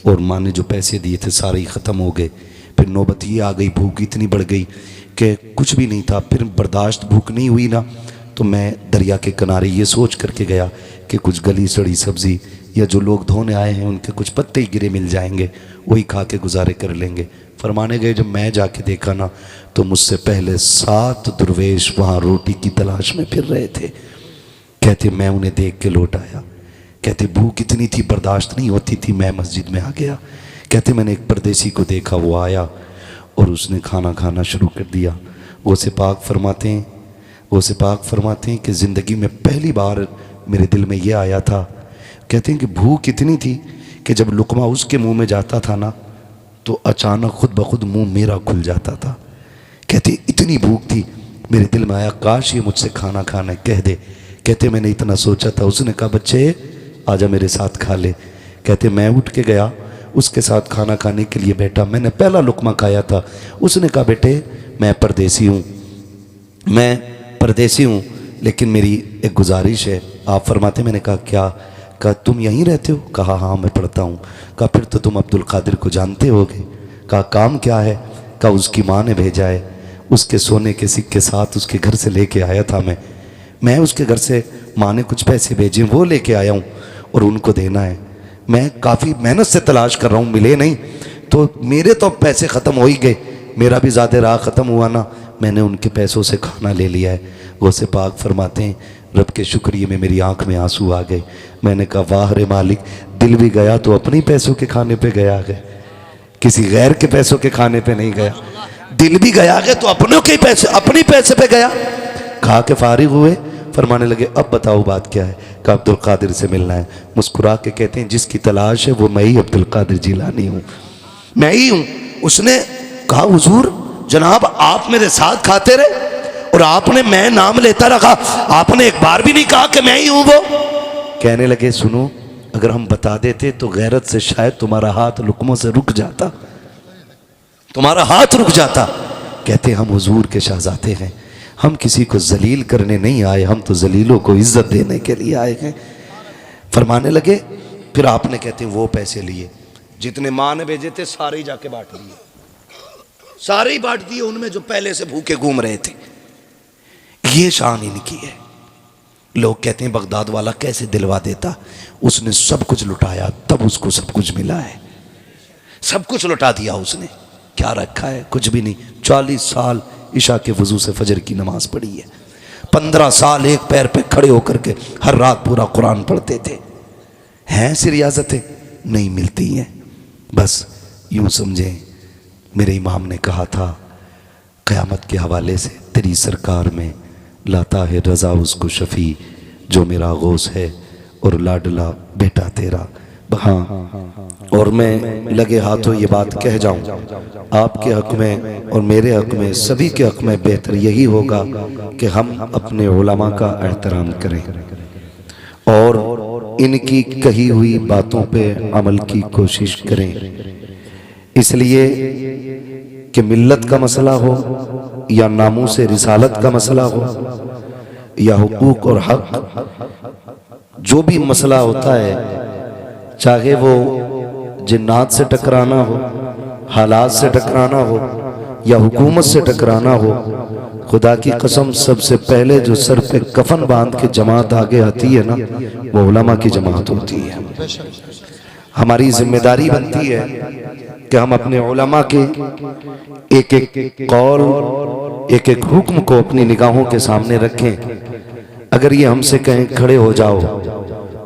और माँ ने जो पैसे दिए थे सारे ही ख़त्म हो गए। फिर नौबत ये आ गई, भूख इतनी बढ़ गई कि कुछ भी नहीं था, फिर बर्दाश्त भूख नहीं हुई ना, तो मैं दरिया के किनारे ये सोच करके गया कि कुछ गली सड़ी सब्ज़ी या जो लोग धोने आए हैं उनके कुछ पत्ते ही गिरे मिल जाएंगे, वही खा के गुजारे कर लेंगे। फरमाने गए, जब मैं जाके देखा ना तो मुझसे पहले 7 दुर्वेश वहाँ रोटी की तलाश में फिर रहे थे। कहते मैं उन्हें देख के लौट आया, कहते भूख इतनी थी बर्दाश्त नहीं होती थी, मैं मस्जिद में आ गया। कहते मैंने एक परदेसी को देखा, वो आया और उसने खाना खाना शुरू कर दिया। वो से पाक फरमाते हैं, वो से पाक फरमाते हैं कि ज़िंदगी में पहली बार मेरे दिल में ये आया था, कहते हैं कि भूख इतनी थी कि जब लुकमा उसके मुंह में जाता था ना तो अचानक खुद ब खुद मुंह मेरा खुल जाता था। कहते इतनी भूख थी, मेरे दिल में आया काश ये मुझसे खाना खाना कह दे। कहते मैंने इतना सोचा था, उसने कहा बच्चे आजा मेरे साथ खा ले। कहते मैं उठ के गया, उसके साथ खाना खाने के लिए बैठा, मैंने पहला लुकमा खाया था। उसने कहा बेटे मैं परदेसी हूँ, मैं परदेसी हूँ, लेकिन मेरी एक गुजारिश है। आप फरमाते, मैंने कहा क्या? कहा तुम यहीं रहते हो? कहा हाँ मैं पढ़ता हूँ। कहा फिर तो तुम अब्दुल कादिर को जानते होगे। कहा काम क्या है? कहा उसकी माँ ने भेजा है, उसके सोने के सिक्के साथ उसके घर से लेके आया था मैं उसके घर से माँ ने कुछ पैसे भेजे, वो लेके आया हूँ और उनको देना है। मैं काफ़ी मेहनत से तलाश कर रहा हूँ, मिले नहीं, तो मेरे तो पैसे ख़त्म हो ही गए, मेरा भी ज़्यादा राह ख़त्म हुआ ना, मैंने उनके पैसों से खाना ले लिया है। वो से पाक फरमाते हैं रब के शुक्रिया में मेरी आंख में आंसू आ गए। मैंने कहा वाह रे मालिक, दिल भी गया तो अपनी पैसों के खाने पे गया है, किसी गैर के पैसों के खाने पे नहीं गया। दिल भी गया है तो अपनों के पैसे, अपनी पैसे पे गया। खा के फारिग हुए, फरमाने लगे अब बताओ बात क्या है? कहा अब्दुल कादिर से मिलना है। मुस्कुरा के कहते हैं जिसकी तलाश है वो मैं ही अब्दुल कादिर जिलानी हूँ, मैं ही हूँ। उसने कहा हुजूर जनाब आप मेरे साथ खाते रहे और आपने मैं नाम लेता रखा, आपने एक बार भी नहीं कहा कि मैं ही हूँ वो। कहने लगे सुनो, अगर हम बता देते तो गैरत से शायद तुम्हारा हाथ लुकमों से रुक जाता, तुम्हारा हाथ रुक जाता। कहते हम हुजूर के शहजादे हैं, हम किसी को जलील करने नहीं आए, हम तो जलीलों को इज्जत देने के लिए आए हैं। फरमाने लगे फिर आपने कहते वो पैसे लिए जितने माँ ने भेजे थे सारे ही जाके बांट दिए, सारे ही बांट दिए उनमें जो पहले से भूखे घूम रहे थे। ये शान इनकी है। लोग कहते हैं बगदाद वाला कैसे दिलवा देता, उसने सब कुछ लुटाया तब उसको सब कुछ मिला है, सब कुछ लुटा दिया उसने, क्या रखा है? कुछ भी नहीं। 40 साल इशा के वजू से फजर की नमाज पढ़ी है, 15 साल एक पैर पे खड़े होकर के हर रात पूरा कुरान पढ़ते थे। हैं सी रियाजतें नहीं मिलती हैं। बस यूं समझें मेरे इमाम ने कहा था क़यामत के हवाले से तेरी सरकार में लाता है रज़ा उसको शफ़ी जो मेरा गौस है और लाडला बेटा तेरा। हाँ, और मैं लगे हाथों ये बात कह जाऊं, आपके हक में और मेरे हक में, सभी के हक में बेहतर यही होगा कि हम अपने उलमा का एहतराम करें और इनकी कही हुई बातों पे अमल की कोशिश करें। इसलिए कि मिल्लत का मसला हो या नामूस रिसालत का मसला हो या हुकूक और हक, जो भी मसला होता है, चाहे वो जिन्नात से टकराना हो, हालात से टकराना हो या हुकूमत से टकराना हो, खुदा की कसम सबसे पहले जो सर पे कफन बांध के जमात आगे आती है ना, वो उलमा की जमात होती है। हमारी जिम्मेदारी बनती है कि हम अपने उलमा के एक एक कौल, एक एक हुक्म को अपनी निगाहों के सामने रखें। अगर ये हमसे कहें खड़े हो जाओ,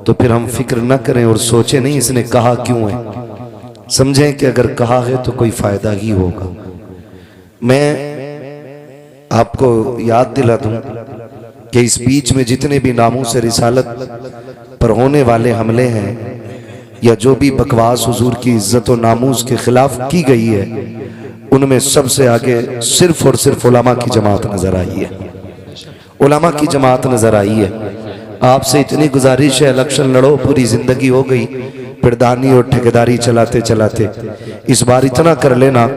तो फिर हम फिक्र न करें और सोचें नहीं इसने कहा क्यों है, समझें कि अगर कहा है तो कोई फायदा ही होगा। मैं आपको याद दिला दूं कि इस बीच में जितने भी नामूस रिसालत पर होने वाले हमले हैं या जो भी बकवास हुजूर की इज्जत और नामूस के खिलाफ की गई है, उनमें सबसे आगे सिर्फ और सिर्फ उलमा की जमात नजर आई है। उलमा की जमात नजर आई है। आपसे इतनी गुजारिश है, इलेक्शन लड़ो, पूरी जिंदगी हो गई प्रधानी और ठेकेदारी चलाते चलाते, इस बार इतना कर लेना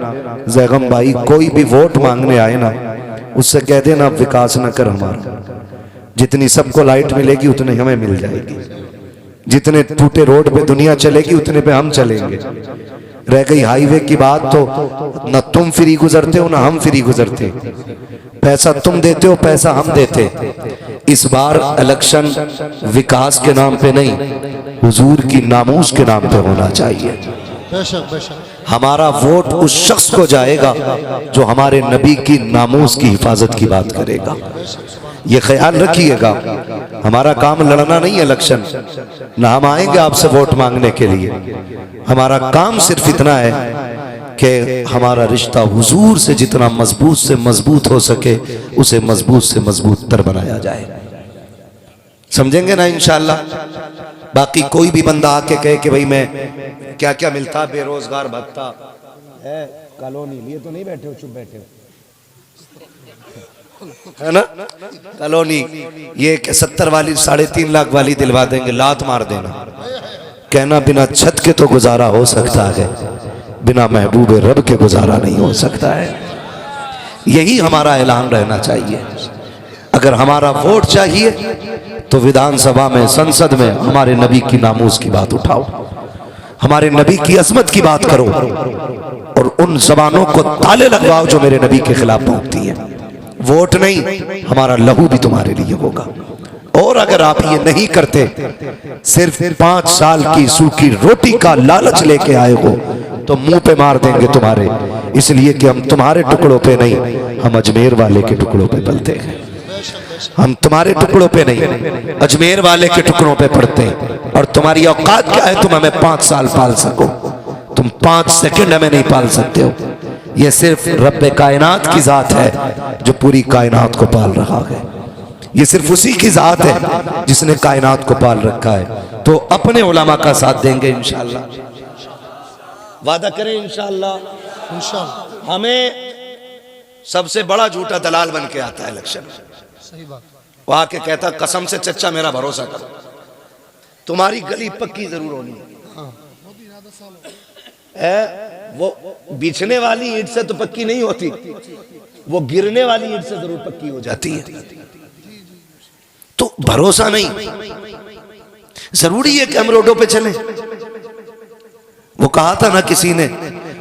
जैगम भाई, कोई भी वोट मांगने आए ना, उससे कह देना विकास न कर हमारा। जितनी सबको लाइट मिलेगी उतनी हमें मिल जाएगी, जितने टूटे रोड पे दुनिया चलेगी उतने पे हम चलेंगे। रह गई हाईवे की बात, तो न तुम फ्री गुजरते हो ना हम फ्री गुजरते, पैसा तुम देते हो पैसा हम देते। इस बार इलेक्शन विकास के नाम पे नहीं, हुजूर की नामूस के नाम पे होना चाहिए। हमारा वोट उस शख्स को जाएगा जो हमारे नबी की नामूस की हिफाजत की बात करेगा। ये ख्याल रखिएगा, हमारा काम लड़ना नहीं है इलेक्शन, ना हम आएंगे आपसे वोट मांगने के लिए। हमारा काम सिर्फ इतना है कि हमारा रिश्ता हुजूर से जितना मजबूत से मजबूत हो सके, उसे मजबूत से मजबूत तर बनाया जाए। समझेंगे ना इंशाअल्लाह। बाकी कोई भी बंदा आके कहे कि भाई मैं क्या क्या मिलता, बेरोजगार भत्ता है, कॉलोनी लिए तो नहीं बैठे हो, चुप बैठे हो, है ना, कॉलोनी ये 70 वाली 3.5 लाख वाली दिलवा देंगे, लात मार देना। कहना बिना छत के तो गुजारा हो सकता है, बिना महबूब रब के गुजारा नहीं हो सकता है। यही हमारा ऐलान रहना चाहिए। अगर हमारा वोट चाहिए तो विधानसभा में, संसद में हमारे नबी की नामूस की बात उठाओ, हमारे नबी की अजमत की बात करो और उन जबानों को ताले लगवाओ जो मेरे नबी के खिलाफ भौंकती है। वोट नहीं, हमारा लहू भी तुम्हारे लिए होगा। और अगर आप ये नहीं करते, सिर्फ 5 साल की सूखी रोटी का लालच लेके आए हो, तो मुंह पे मार देंगे तुम्हारे। इसलिए कि हम तुम्हारे टुकड़ों पे नहीं, हम अजमेर वाले के टुकड़ों पे पलते हैं। हम तुम्हारे टुकड़ों पे नहीं, अजमेर वाले के टुकड़ों पे पड़ते हैं। और तुम्हारी औकात क्या है, तुम हमें 5 साल पाल सको, तुम 5 सेकंड हमें नहीं पाल सकते हो। यह सिर्फ रब्बे कायनात की जात है जो पूरी कायनात को पाल रहा है। ये सिर्फ उसी की जात है जिसने कायनात को पाल रखा है। तो अपने उलमा का साथ देंगे इंशाअल्लाह, वादा करें इंशाअल्लाह। इंशाअल्लाह हमें सबसे बड़ा झूठा दलाल बन के आता है इलेक्शन। सही बात। वो आके कहता कसम से चचा मेरा भरोसा करो, तुम्हारी गली पक्की जरूर होनी है। वो बिछने वाली ईंट से तो पक्की नहीं होती, वो गिरने वाली ईंट से जरूर पक्की हो जाती है। तो भरोसा नहीं, जरूरी है कि हम रोडों पे चलें। वो कहा था ना किसी ने,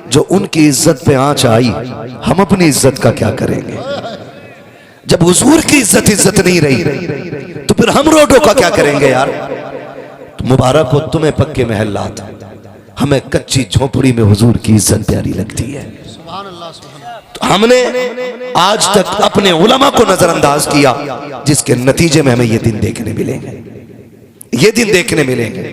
जो उनकी इज्जत पे आंच आई, हम अपनी इज्जत का क्या करेंगे। जब हुजूर की इज्जत नहीं रही तो फिर हम रोडों का क्या करेंगे यार। तो मुबारक हो तुम्हें पक्के महल्लात, हमें कच्ची झोपड़ी में हुजूर की इज्जत प्यारी लगती है। तो हमने आज तक अपने उलमा को नजरअंदाज किया, जिसके नतीजे में हमें ये दिन देखने मिलेंगे, ये दिन देखने मिलेंगे।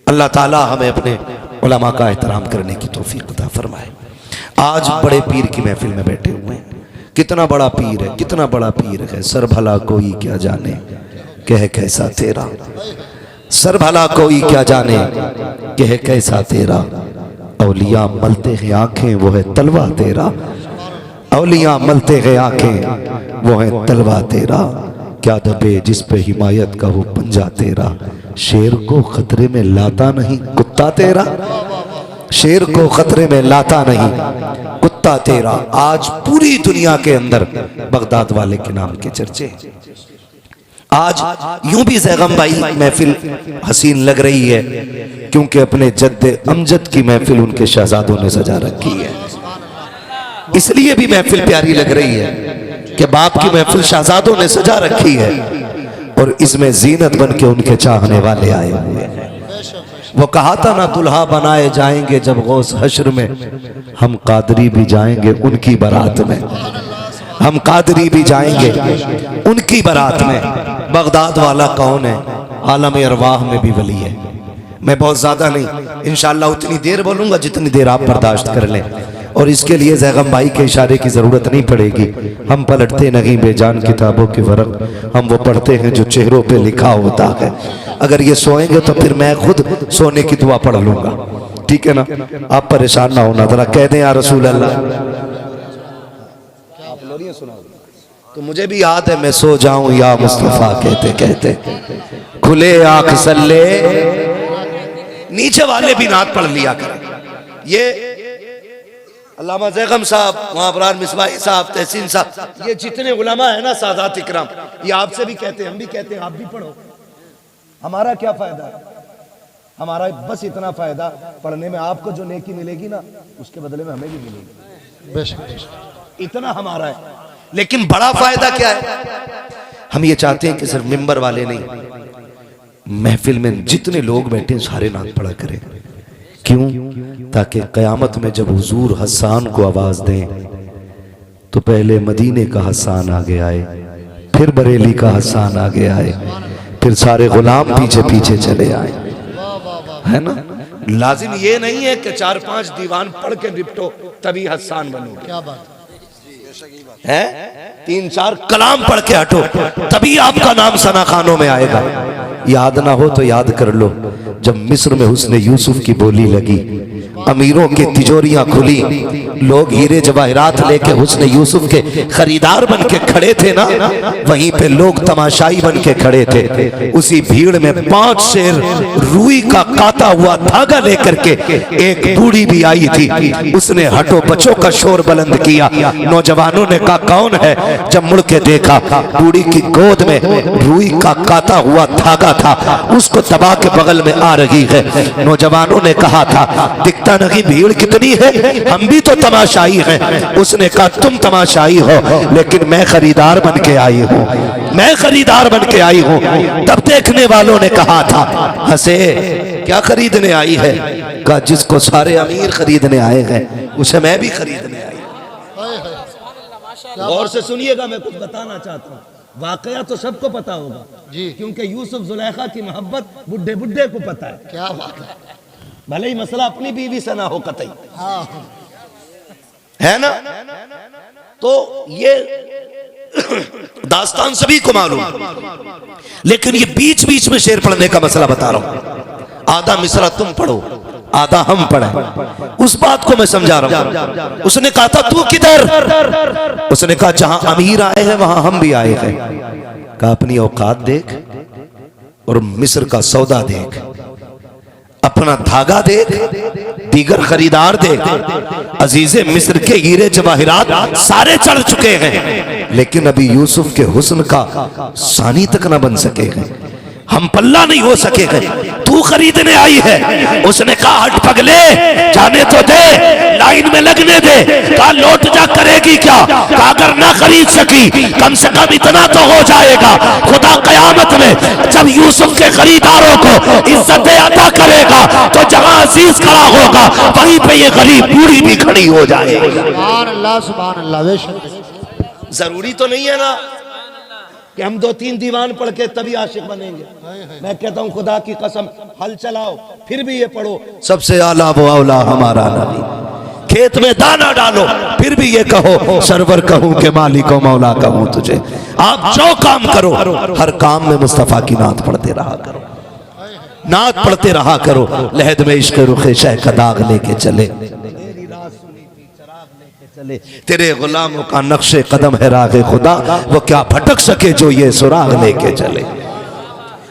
अल्लाह ताला हमें अपने उलमा का एहतराम करने की तौफीक अता फरमाए। आज बड़े पीर की महफिल में बैठे हुए हैं। कितना बड़ा पीर है, कितना बड़ा पीर है। सर भला कोई क्या जाने, कह कैसा तेरा। सर भला कोई क्या जाने कि है कैसा तेरा, औलिया मलते हैं आंखें वो है तलवा तेरा, औलिया मलते हैं आंखें वो है तलवा तेरा, क्या दबे जिस पे हिमायत का वो पंजा तेरा, शेर को खतरे में लाता नहीं कुत्ता तेरा, शेर को खतरे में लाता नहीं कुत्ता तेरा। आज पूरी दुनिया के अंदर बगदाद वाले के नाम के चर्चे। आज यूं भी ज़ैगम भाई महफिल हसीन लग रही है क्योंकि अपने जद्दे अमजद की महफिल उनके शहजादों ने सजा रखी है, इसलिए भी महफिल प्यारी लग रही है कि बाप की महफिल शहजादों ने सजा रखी है और इसमें जीनत बन के उनके चाहने वाले आए हुए हैं। वो कहा था ना, दुल्हा बनाए जाएंगे जब गौस हश्र में, हम कादरी भी जाएंगे उनकी बारात में, हम कादरी भी जाएंगे उनकी बारात में। बगदाद वाला कौन है? आलम अरवाह में भी वली है। मैं बहुत ज्यादा नहीं, इंशाअल्लाह उतनी देर बोलूंगा जितनी देर आप बर्दाश्त कर लें, और इसके लिए ज़ैगम भाई के इशारे की जरूरत नहीं पड़ेगी। हम पलटते नहीं बेजान किताबों के वरक, हम वो पढ़ते हैं जो चेहरों पे लिखा होता है। अगर ये सोएंगे तो फिर मैं खुद सोने की दुआ पढ़ लूंगा, ठीक है ना? आप परेशान ना होना, जरा कह दें या रसूल अल्लाह। तो मुझे भी याद है, मैं सो जाऊं या मुस्तफा कहते कहते, खुले आंख सल्ले, नीचे वाले भी नात पढ़ लिया करें। ये अल्लामा ज़ैगम साहब, वहाँ अबरार मिसबाही साहब, तहसीन साहब, ये जितने उलमा है ना सादात इकराम, ये आपसे भी कहते हैं, हम भी कहते हैं आप भी पढ़ो। हमारा क्या फायदा है? हमारा बस इतना फायदा पढ़ने में, आपको जो नेकी मिलेगी ना उसके बदले में हमें भी मिलेगी, इतना हमारा है। लेकिन बड़ा फायदा क्या है? हम ये चाहते हैं कि सिर्फ मिंबर वाले नहीं, महफिल में जितने लोग बैठे हैं सारे नात पढ़ा करें। क्यों? ताकि क़यामत में जब हुजूर हसन को आवाज दें तो पहले मदीने का हसन आगे आए, फिर बरेली का हसन आगे आए, फिर सारे गुलाम पीछे पीछे चले आए, है ना? लाजिम ये नहीं है कि 4-5 दीवान पढ़ के निपटो तभी हसन बनो, क्या बात है? 3-4 कलाम पढ़ के हटो तभी आपका नाम सना खानों में आएगा। याद ना हो तो याद कर लो, जब मिस्र में हुस्ने यूसुफ की बोली लगी, अमीरों की तिजोरियां खुली, लोग हीरे जवाहरात लेके हुस्ने यूसुफ के खरीदार बन के खड़े थे ना, वहीं पे लोग तमाशाई बन के खड़े थे। उसी भीड़ में 5 शेर रुई का काता हुआ धागा लेकर के एक बूढ़ी भी आई थी, उसने हटो बचो का शोर बुलंद किया। नौजवानों ने कहा कौन है? जब मुड़ के देखा, बूढ़ी की गोद में रुई का काता हुआ धागा था, उसको दबा के बगल में आ रही है। नौजवानों ने कहा था दिखता नहीं भीड़ कितनी है, हम भी तो तमाशाई हैं। उसने कहा तुम तमाशाई हो लेकिन मैं खरीदार बन के आई हूँ, मैं खरीदार बन के आई हूँ। तब देखने वालों ने कहा था, हंसे, क्या खरीदने आई है? कहा जिसको सारे अमीर खरीदने आए हैं उसे मैं भी खरीदने आई। गौर से सुनिएगा, मैं कुछ बताना चाहता हूँ। वाकया तो सबको पता होगा जी, क्योंकि यूसुफ जुलेखा की मोहब्बत बुढ़े बुढ़े को पता है। क्या बात है? भले ही मसला अपनी बीवी से ना हो कतई, है ना? तो ये दास्तान सभी को मालूम, लेकिन ये बीच बीच में शेर पढ़ने का मसला बता रहा हूं। आधा मिसरा तुम पढ़ो, आधा हम पढ़े, उस बात को मैं समझा रहा हूं। उसने कहा था तू किधर? उसने कहा जहां अमीर आए हैं वहां हम भी आए हैं। कहा अपनी औकात देख और मिस्र का सौदा देख, अपना धागा देख, दीगर खरीदार देख। अजीजे मिस्र के हीरे जवाहिरात सारे चढ़ चुके हैं, लेकिन अभी यूसुफ के हुस्न का सानी तक न बन सके हैं, हम पल्ला नहीं हो सकेगा। तू खरीदने आई है। उसने कहा हट पगले, जाने तो दे, लाइन में लगने दे। कहा लौट जा करेगी क्या? कहा अगर ना खरीद सकी कम से कम इतना तो हो जाएगा, खुदा कयामत में जब यूसुफ के खरीदारों को इज्जत अता करेगा तो जहां अजीज खड़ा होगा वहीं पे ये गरीब बूढ़ी भी खड़ी हो जाएगी। सुभान अल्लाह, सुभान अल्लाह। जरूरी तो नहीं है ना कि हम 2-3 दीवान पढ़ के तभी आशिक बनेंगे। मैं कहता हूँ खुदा की कसम, हल चलाओ फिर भी ये पढ़ो, सबसे आला वो औला हमारा नबी। खेत में दाना डालो फिर भी ये कहो सरवर कहूँ के मालिको मौला कहूँ तुझे। आप जो काम करो हर काम में मुस्तफा की नात पढ़ते रहा करो। नात पढ़ते रहा करो, लहद में इश्क रुखे शह का दाग लेके चले, चले तेरे गुलामों का नक्शे कदम है रागे खुदा, वो क्या भटक सके जो ये सुराग लेके चले।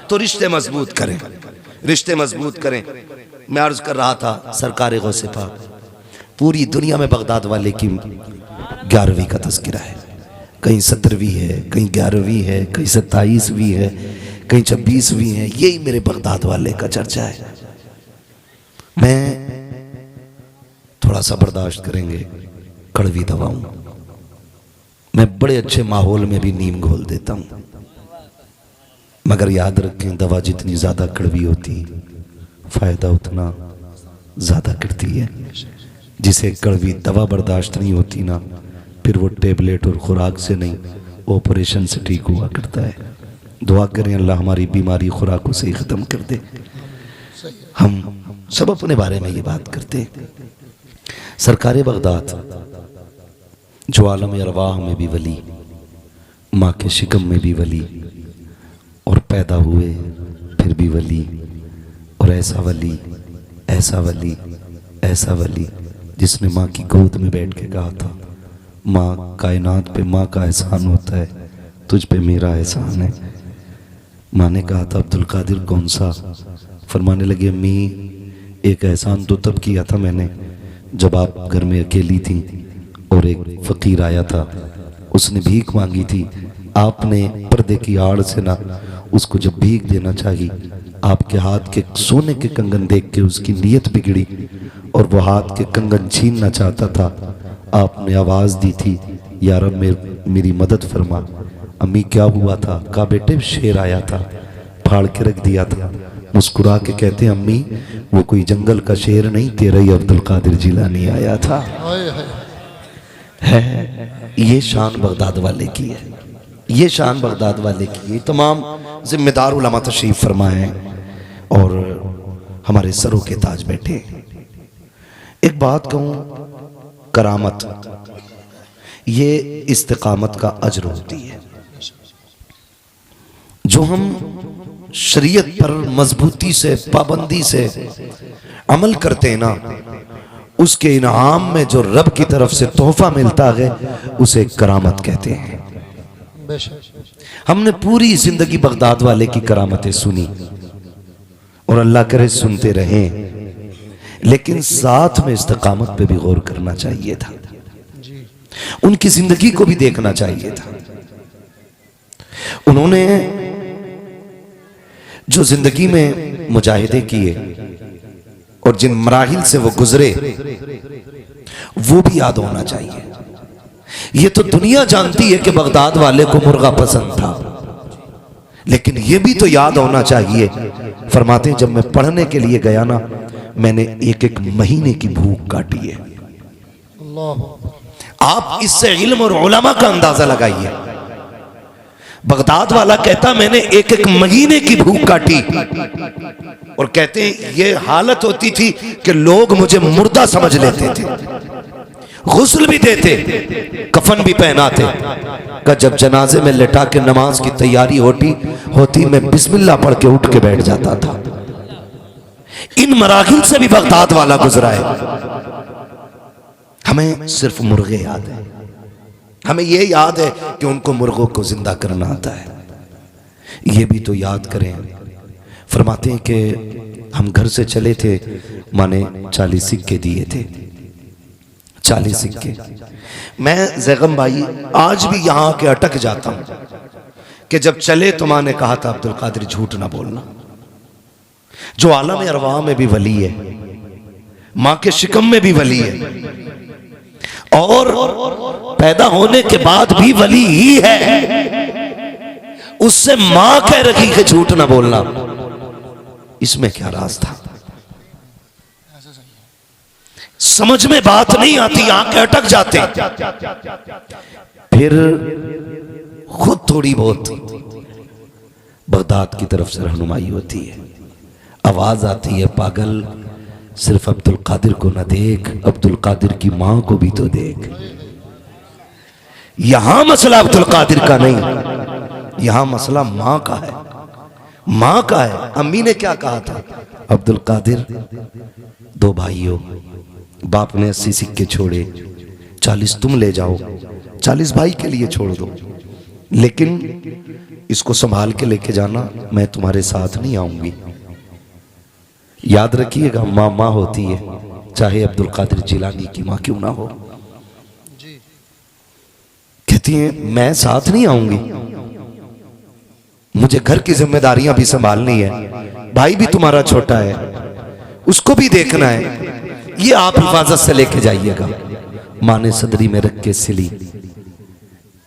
तो रिश्ते मजबूत करें, रिश्ते मजबूत करें। मैं अर्ज कर रहा था सरकार गौसे पाक, पूरी दुनिया में बगदाद वाले की 11वीं का तज़किरा है, कहीं 17वीं है, कहीं 11वीं है, कहीं 27वीं है, कहीं 26वीं है। यही मेरे बगदाद वाले का चर्चा है। मैं थोड़ा सा बर्दाश्त करेंगे कड़वी दवाऊं, मैं बड़े अच्छे माहौल में भी नीम घोल देता हूं, मगर याद रखें दवा जितनी ज्यादा कड़वी होती फायदा उतना ज्यादा करती है। जिसे कड़वी दवा बर्दाश्त नहीं होती ना, फिर वो टेबलेट और खुराक से नहीं, ऑपरेशन से ठीक हुआ करता है। दुआ करें अल्लाह हमारी बीमारी खुराकों से ही ख़त्म कर दे। हम सब अपने बारे में ये बात करते हैं। सरकार बगदाद जो आलम अरवाह में भी वली, माँ के शिकम में भी वली, और पैदा हुए फिर भी वली, और ऐसा वली, ऐसा वली, ऐसा वली जिसने माँ की गोद में बैठ के कहा था, माँ कायनात पे माँ का एहसान होता है, तुझ पे मेरा एहसान है। माँ ने कहा था अब्दुल कादिर कौन सा? फरमाने लगे अम्मी एक एहसान तो तब किया था मैंने जब आप घर में अकेली थी और एक फ़कीर आया था, उसने भीख मांगी थी, आपने पर्दे की आड़ से ना उसको जब भीख देना चाहिए, आपके हाथ के सोने के कंगन देख के उसकी नीयत बिगड़ी और वो हाथ के कंगन छीनना चाहता था। आपने आवाज़ दी थी या रब मेरी मदद फरमा। अम्मी क्या हुआ था? कहा बेटे शेर आया था, फाड़ के रख दिया था। मुस्कुरा के कहते अम्मी वो कोई जंगल का शेर नहीं, तेरा ही अब्दुल कादिर जिलानी आया था। है ये शान बगदाद वाले की है, ये शान बगदाद वाले की है। तमाम जिम्मेदार उलमा तशरीफ फरमाए हैं और हमारे सरों के ताज बैठे। एक बात कहूं, करामत ये इस्तिकामत का अजर होती है। जो हम शरीयत पर मजबूती से पाबंदी से अमल करते हैं ना, उसके इनाम में जो रब की तरफ से तोहफा मिलता है उसे करामत कहते हैं। हमने पूरी जिंदगी बगदाद वाले की करामतें सुनी और अल्लाह करे सुनते रहें, लेकिन साथ में इस्तिकामत पे भी गौर करना चाहिए था, उनकी जिंदगी को भी देखना चाहिए था। उन्होंने जो जिंदगी में मुजाहिदे किए और जिन मराहिल से वो गुजरे वो भी याद होना चाहिए। ये तो दुनिया जानती है कि बगदाद वाले को मुर्गा पसंद था, लेकिन ये भी तो याद होना चाहिए। फरमाते हैं जब मैं पढ़ने के लिए गया ना, मैंने एक एक महीने की भूख काटी है। आप इससे इल्म और उलमा का अंदाजा लगाइए। बगदाद वाला कहता मैंने एक एक महीने की भूख काटी, और कहते हैं ये हालत होती थी कि लोग मुझे मुर्दा समझ लेते थे, गुस्ल भी देते, कफन भी पहनाते। का जब जनाजे में लेटा के नमाज की तैयारी होती मैं बिस्मिल्लाह पढ़ के उठ के बैठ जाता था। इन मराहिल से भी बगदाद वाला गुजरा है। हमें सिर्फ मुर्गे याद है, हमें ये याद है कि उनको मुर्गों को जिंदा करना आता है। ये भी तो याद करें। फरमाते हैं कि हम घर से चले थे, माने 40 सिक्के दिए थे, 40 सिक्के। मैं जैगम भाई आज भी यहाँ के अटक जाता हूँ कि जब चले तो माँ ने कहा था अब्दुल कादिर झूठ ना बोलना। जो आलम अरवाह में भी वली है, माँ के शिकम में भी वली है, और पैदा होने के बाद भी वली ही है, उससे मां कह रही है झूठ ना बोलना। इसमें क्या राज था? समझ में बात नहीं आती, आंखें अटक जाते। फिर खुद थोड़ी बहुत बगदाद की तरफ से रहनुमाई होती है, आवाज आती है पागल सिर्फ अब्दुल कादिर को ना देख, अब्दुल कादिर की मां को भी तो देख। यहां मसला अब्दुल कादिर का नहीं, यहां मसला मां का है। मां का है। अम्मी ने क्या कहा था, अब्दुल कादिर, दो भाइयों, बाप ने 80 सिक्के छोड़े, 40 तुम ले जाओ, 40 भाई के लिए छोड़ दो, लेकिन इसको संभाल के लेके जाना, मैं तुम्हारे साथ नहीं आऊंगी। याद रखिएगा, माँ माँ होती है, चाहे अब्दुल कादिर जिलानी की माँ क्यों ना हो। कहती है मैं साथ नहीं आऊंगी, मुझे घर की जिम्मेदारियां भी संभालनी है, भाई भी तुम्हारा छोटा है, उसको भी देखना है, ये आप हिफाजत से लेके जाइएगा। माँ ने सदरी में रख के सिली,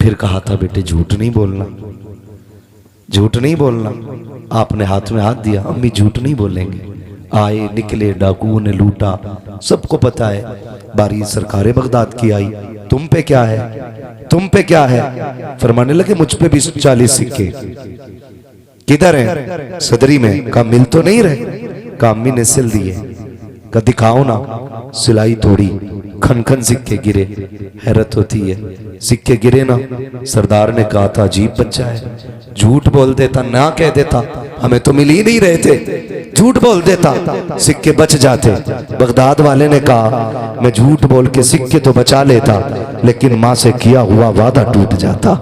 फिर कहा था बेटे झूठ नहीं बोलना, झूठ नहीं बोलना। आपने हाथ में हाथ दिया, अम्मी झूठ नहीं बोलेंगे। आए निकले, डाकुओं ने लूटा, सबको पता है। बारी सरकारे बगदाद की आई, तुम पे क्या है, तुम पे क्या है। फरमाने लगे मुझ पे भी 40 सिक्के। किधर है, सदरी में। कहा मिल तो नहीं रहे। कहा अम्मी ने सिल दिए। कहा दिखाओ ना। सिलाई तोड़ी, खन खन सिक्के गिरे। हैरत होती है, सिक्के गिरे ना। सरदार ने कहा था अजीब बच्चा है, झूठ बोल देता, ना कह देता हमें तो मिल ही नहीं रहे थे, झूठ बोल देता, सिक्के बच जाते। बगदाद वाले ने कहा मैं झूठ बोल के सिक्के तो बचा लेता, लेकिन माँ से किया हुआ वादा टूट जाता,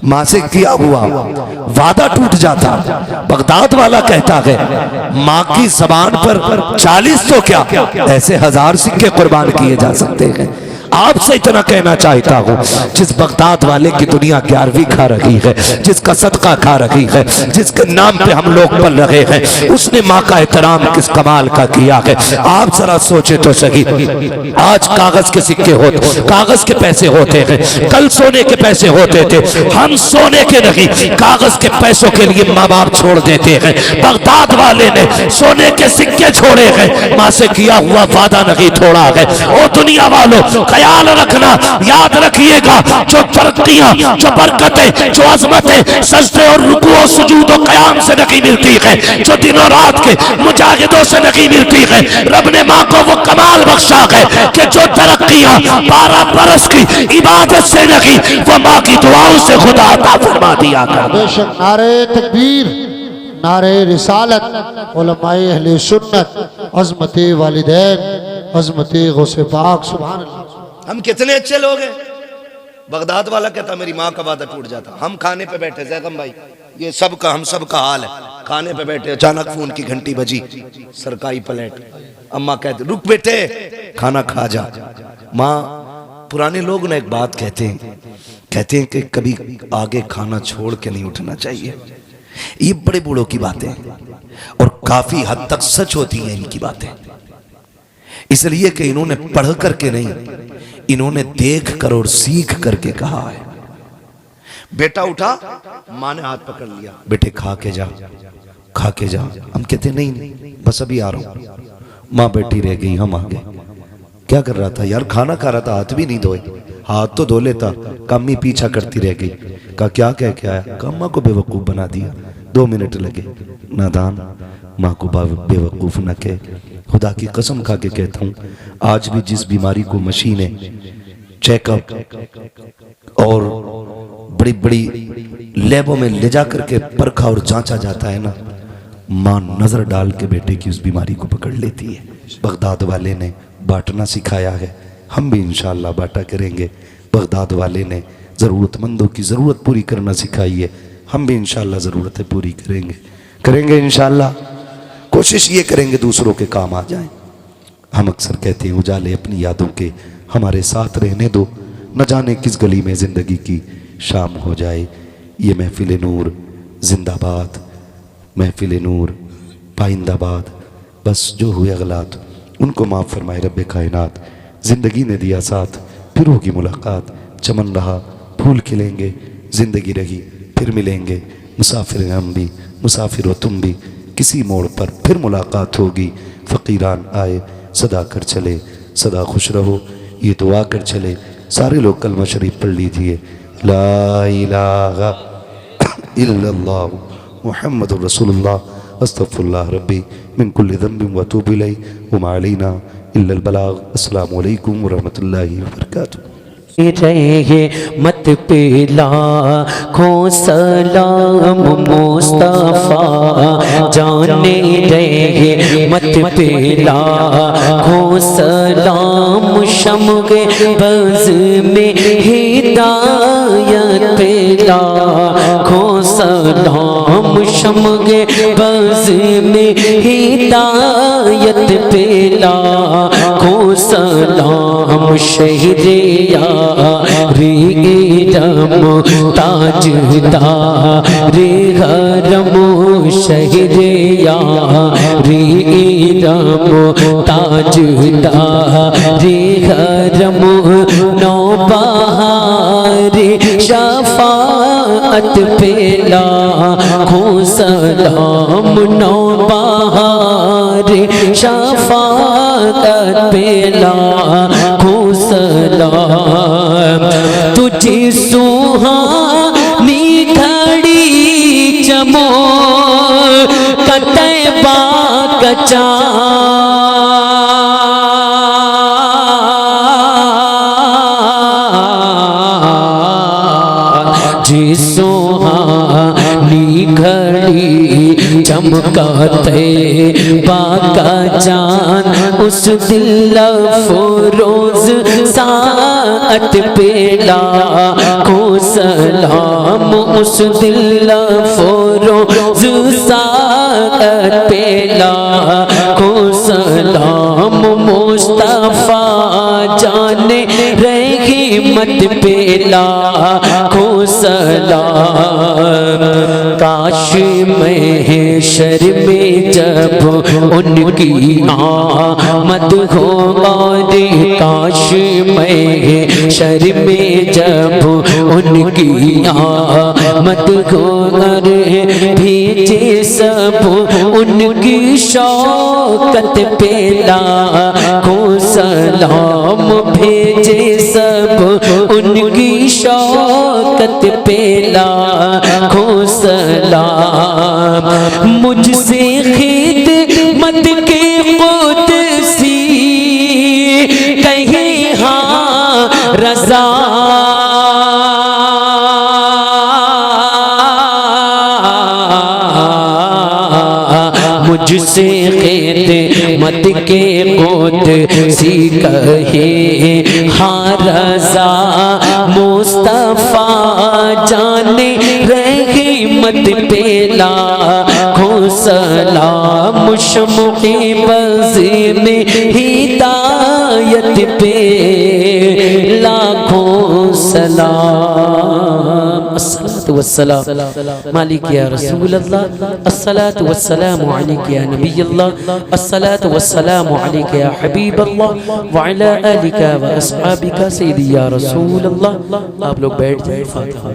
माँ से किया हुआ वादा टूट जाता। बगदाद वाला कहता है माँ की जबान पर 40 तो क्या, ऐसे 1000 सिक्के कुर्बान किए जा सकते हैं। आपसे इतना कहना चाहता हूँ, जिस बगदाद वाले की दुनिया 11वीं खा रही है, जिसका सदका खा रही है, जिसके नाम पे हम लोग पल रहे हैं, उसने माँ का एहतराम किस कमाल का किया है। आप जरा सोचे तो सही, आज कागज के सिक्के होते, कागज के पैसे होते हैं, कल सोने के पैसे होते थे। हम सोने के नहीं, कागज के पैसों के लिए माँ बाप छोड़ देते हैं। बगदाद वाले ने सोने के सिक्के छोड़े हैं, माँ से किया हुआ वादा नहीं तोड़ा है। ओ दुनिया वालों, ख्याल रखना, याद रखिएगा, जो तरक्कियां, जो बरकतें, जो अजमतें सजदे और रुकू और सुजूद और क़याम से नहीं मिलती है, जो दिनों रात के मुजाहिदों से नहीं मिलती है, रब ने माँ को वो कमाल बख्शा है कि जो तरक्कियां 12 बरस की इबादत से नहीं, वो माँ की दुआओं से खुदा अता फरमा दिया कर। बेशक नारे तकबीर, नारे रिसालत, उलमाए अहले सुन्नत, अज़मते वालिदैन, अज़मते गौसे पाक, सुभान अल्लाह। हम कितने अच्छे लोग हैं। बगदाद वाला कहता मेरी माँ का वादा टूट जाता। हम खाने पे बैठे, जैगम भाई, ये सब का हम सब का हाल है। खाने पे बैठे, अचानक फोन की घंटी बजी, सरकारी प्लेट। अम्मा कहते रुक बेटे, खाना खा जा। माँ, पुराने लोग ना एक बात कहते हैं कि कभी आगे खाना छोड़ के नहीं उठना चाहिए। ये बड़े बूढ़ों की बातें और काफी हद तक सच होती हैं इनकी बातें, इसलिए कि इन्होंने पढ़ करके नहीं, इन्होंने देख कर और सीख करके कहा है। बेटा उठा, माँ ने हाथ पकड़ लिया, बेटे खा के जा, खा के जा। हम कहते नहीं बस अभी आ रहा हूं। माँ बैठी रह गई, हम आ गए। क्या कर रहा था यार, खाना खा रहा था, हाथ भी नहीं धोए। हाथ तो धो लेता। कम्मी पीछा करती रह गई। कहा क्या कह के आया। अम्मा को बेवकूफ बना दिया। 2 मिनट लगे। नादान, माँ को बेवकूफ न कहे। खुदा की कसम खा के कहता हूँ, आज भी जिस बीमारी को मशीनें, चेकअप और बड़ी बड़ी लैबों में ले जा करके परखा और जांचा जाता है ना, माँ नजर डाल के बेटे की उस बीमारी को पकड़ लेती है। बगदाद वाले ने बांटना सिखाया है, हम भी इंशाअल्लाह बांटा करेंगे। बगदाद वाले ने ज़रूरतमंदों की ज़रूरत पूरी करना सिखाई है, हम भी इंशाअल्लाह ज़रूरतें पूरी करेंगे इंशाअल्लाह। कोशिश ये करेंगे दूसरों के काम आ जाएं। हम अक्सर कहते हैं उजाले अपनी यादों के हमारे साथ रहने दो, न जाने किस गली में ज़िंदगी की शाम हो जाए। ये महफिल नूर जिंदाबाद, महफिल नूर पाइंदाबाद। बस जो हुए गलात उनको माफ़ फरमाए रब्बे कायनात। ज़िंदगी ने दिया साथ, फिर होगी मुलाकात। चमन रहा फूल खिलेंगे, ज़िंदगी रही फिर मिलेंगे। मुसाफिर हैं हम भी, मुसाफिर हो तुम भी, किसी मोड़ पर फिर मुलाकात होगी। फ़कीरान आए सदा कर चले, सदा खुश रहो ये दुआ कर चले। सारे लोग कलमा शरीफ पढ़ लीजिए, ला इलाहा इल्लल्लाह मुहम्मदुर रसूलुल्लाह अस्तगफिरुल्लाह रब्बी मिन कुल्लि ज़ंबिन व अतूबु इलैहि व मा अलैना इल्लल बलाग। अस्सलामु अलैकुम व रहमतुल्लाहि व बरकातुहू। रहे मत पे लाखों सलाम मुस्तफा जाने रहे मत पे लाखों सलाम शम्गे बज़ में हिदायत पे लाखों सलाम शम्गे बज़ में हिदायत पे लाखों सलाम शहीदे यारीरम ताजदारे हरम शहीदे यारीरम ताजदारे हरम नौबहारे शफाअत पे लाखों सलाम नौबहारे शफाअत पे लाखों सलाम तुझे सुहानी घड़ी चमो कतैबा कचा जी सुहानी घड़ी चमकाते बाका जान उस दिल फरोज सात पे लाखों सलाम उस दिल फरोज सात पे लाखों सलाम मुस्तफा जाने रही मत पे लाखों सलाम काश में शर में जब उनकी आमद हो और काश में शर में जब उनकी आमद हो और भेजे सब उनकी शौकत पे लाखों सलाम भेजे सब उनकी शौकत पे लाखों सलाम मुझसे खिदमत के कुदसी कहे हाँ रज़ा मुझसे खिदमत के कुदसी कहे हाँ रज़ा मुस्तफा जाने रही मत पे लाखों सलाम शम्गे बज़ में हिदायत पे लाखों सलाम अस्सलातु वस्सलाम मालिक या रसूल अल्लाह अस्सलातु वस्सलामु अलैका या नबी अल्लाह अस्सलातु वस्सलामु अलैका या हबीब अल्लाह व अला आलिका व अस्हाबिका सय्यदी या रसूल अल्लाह। आप लोग बैठ जाए। फातिहा।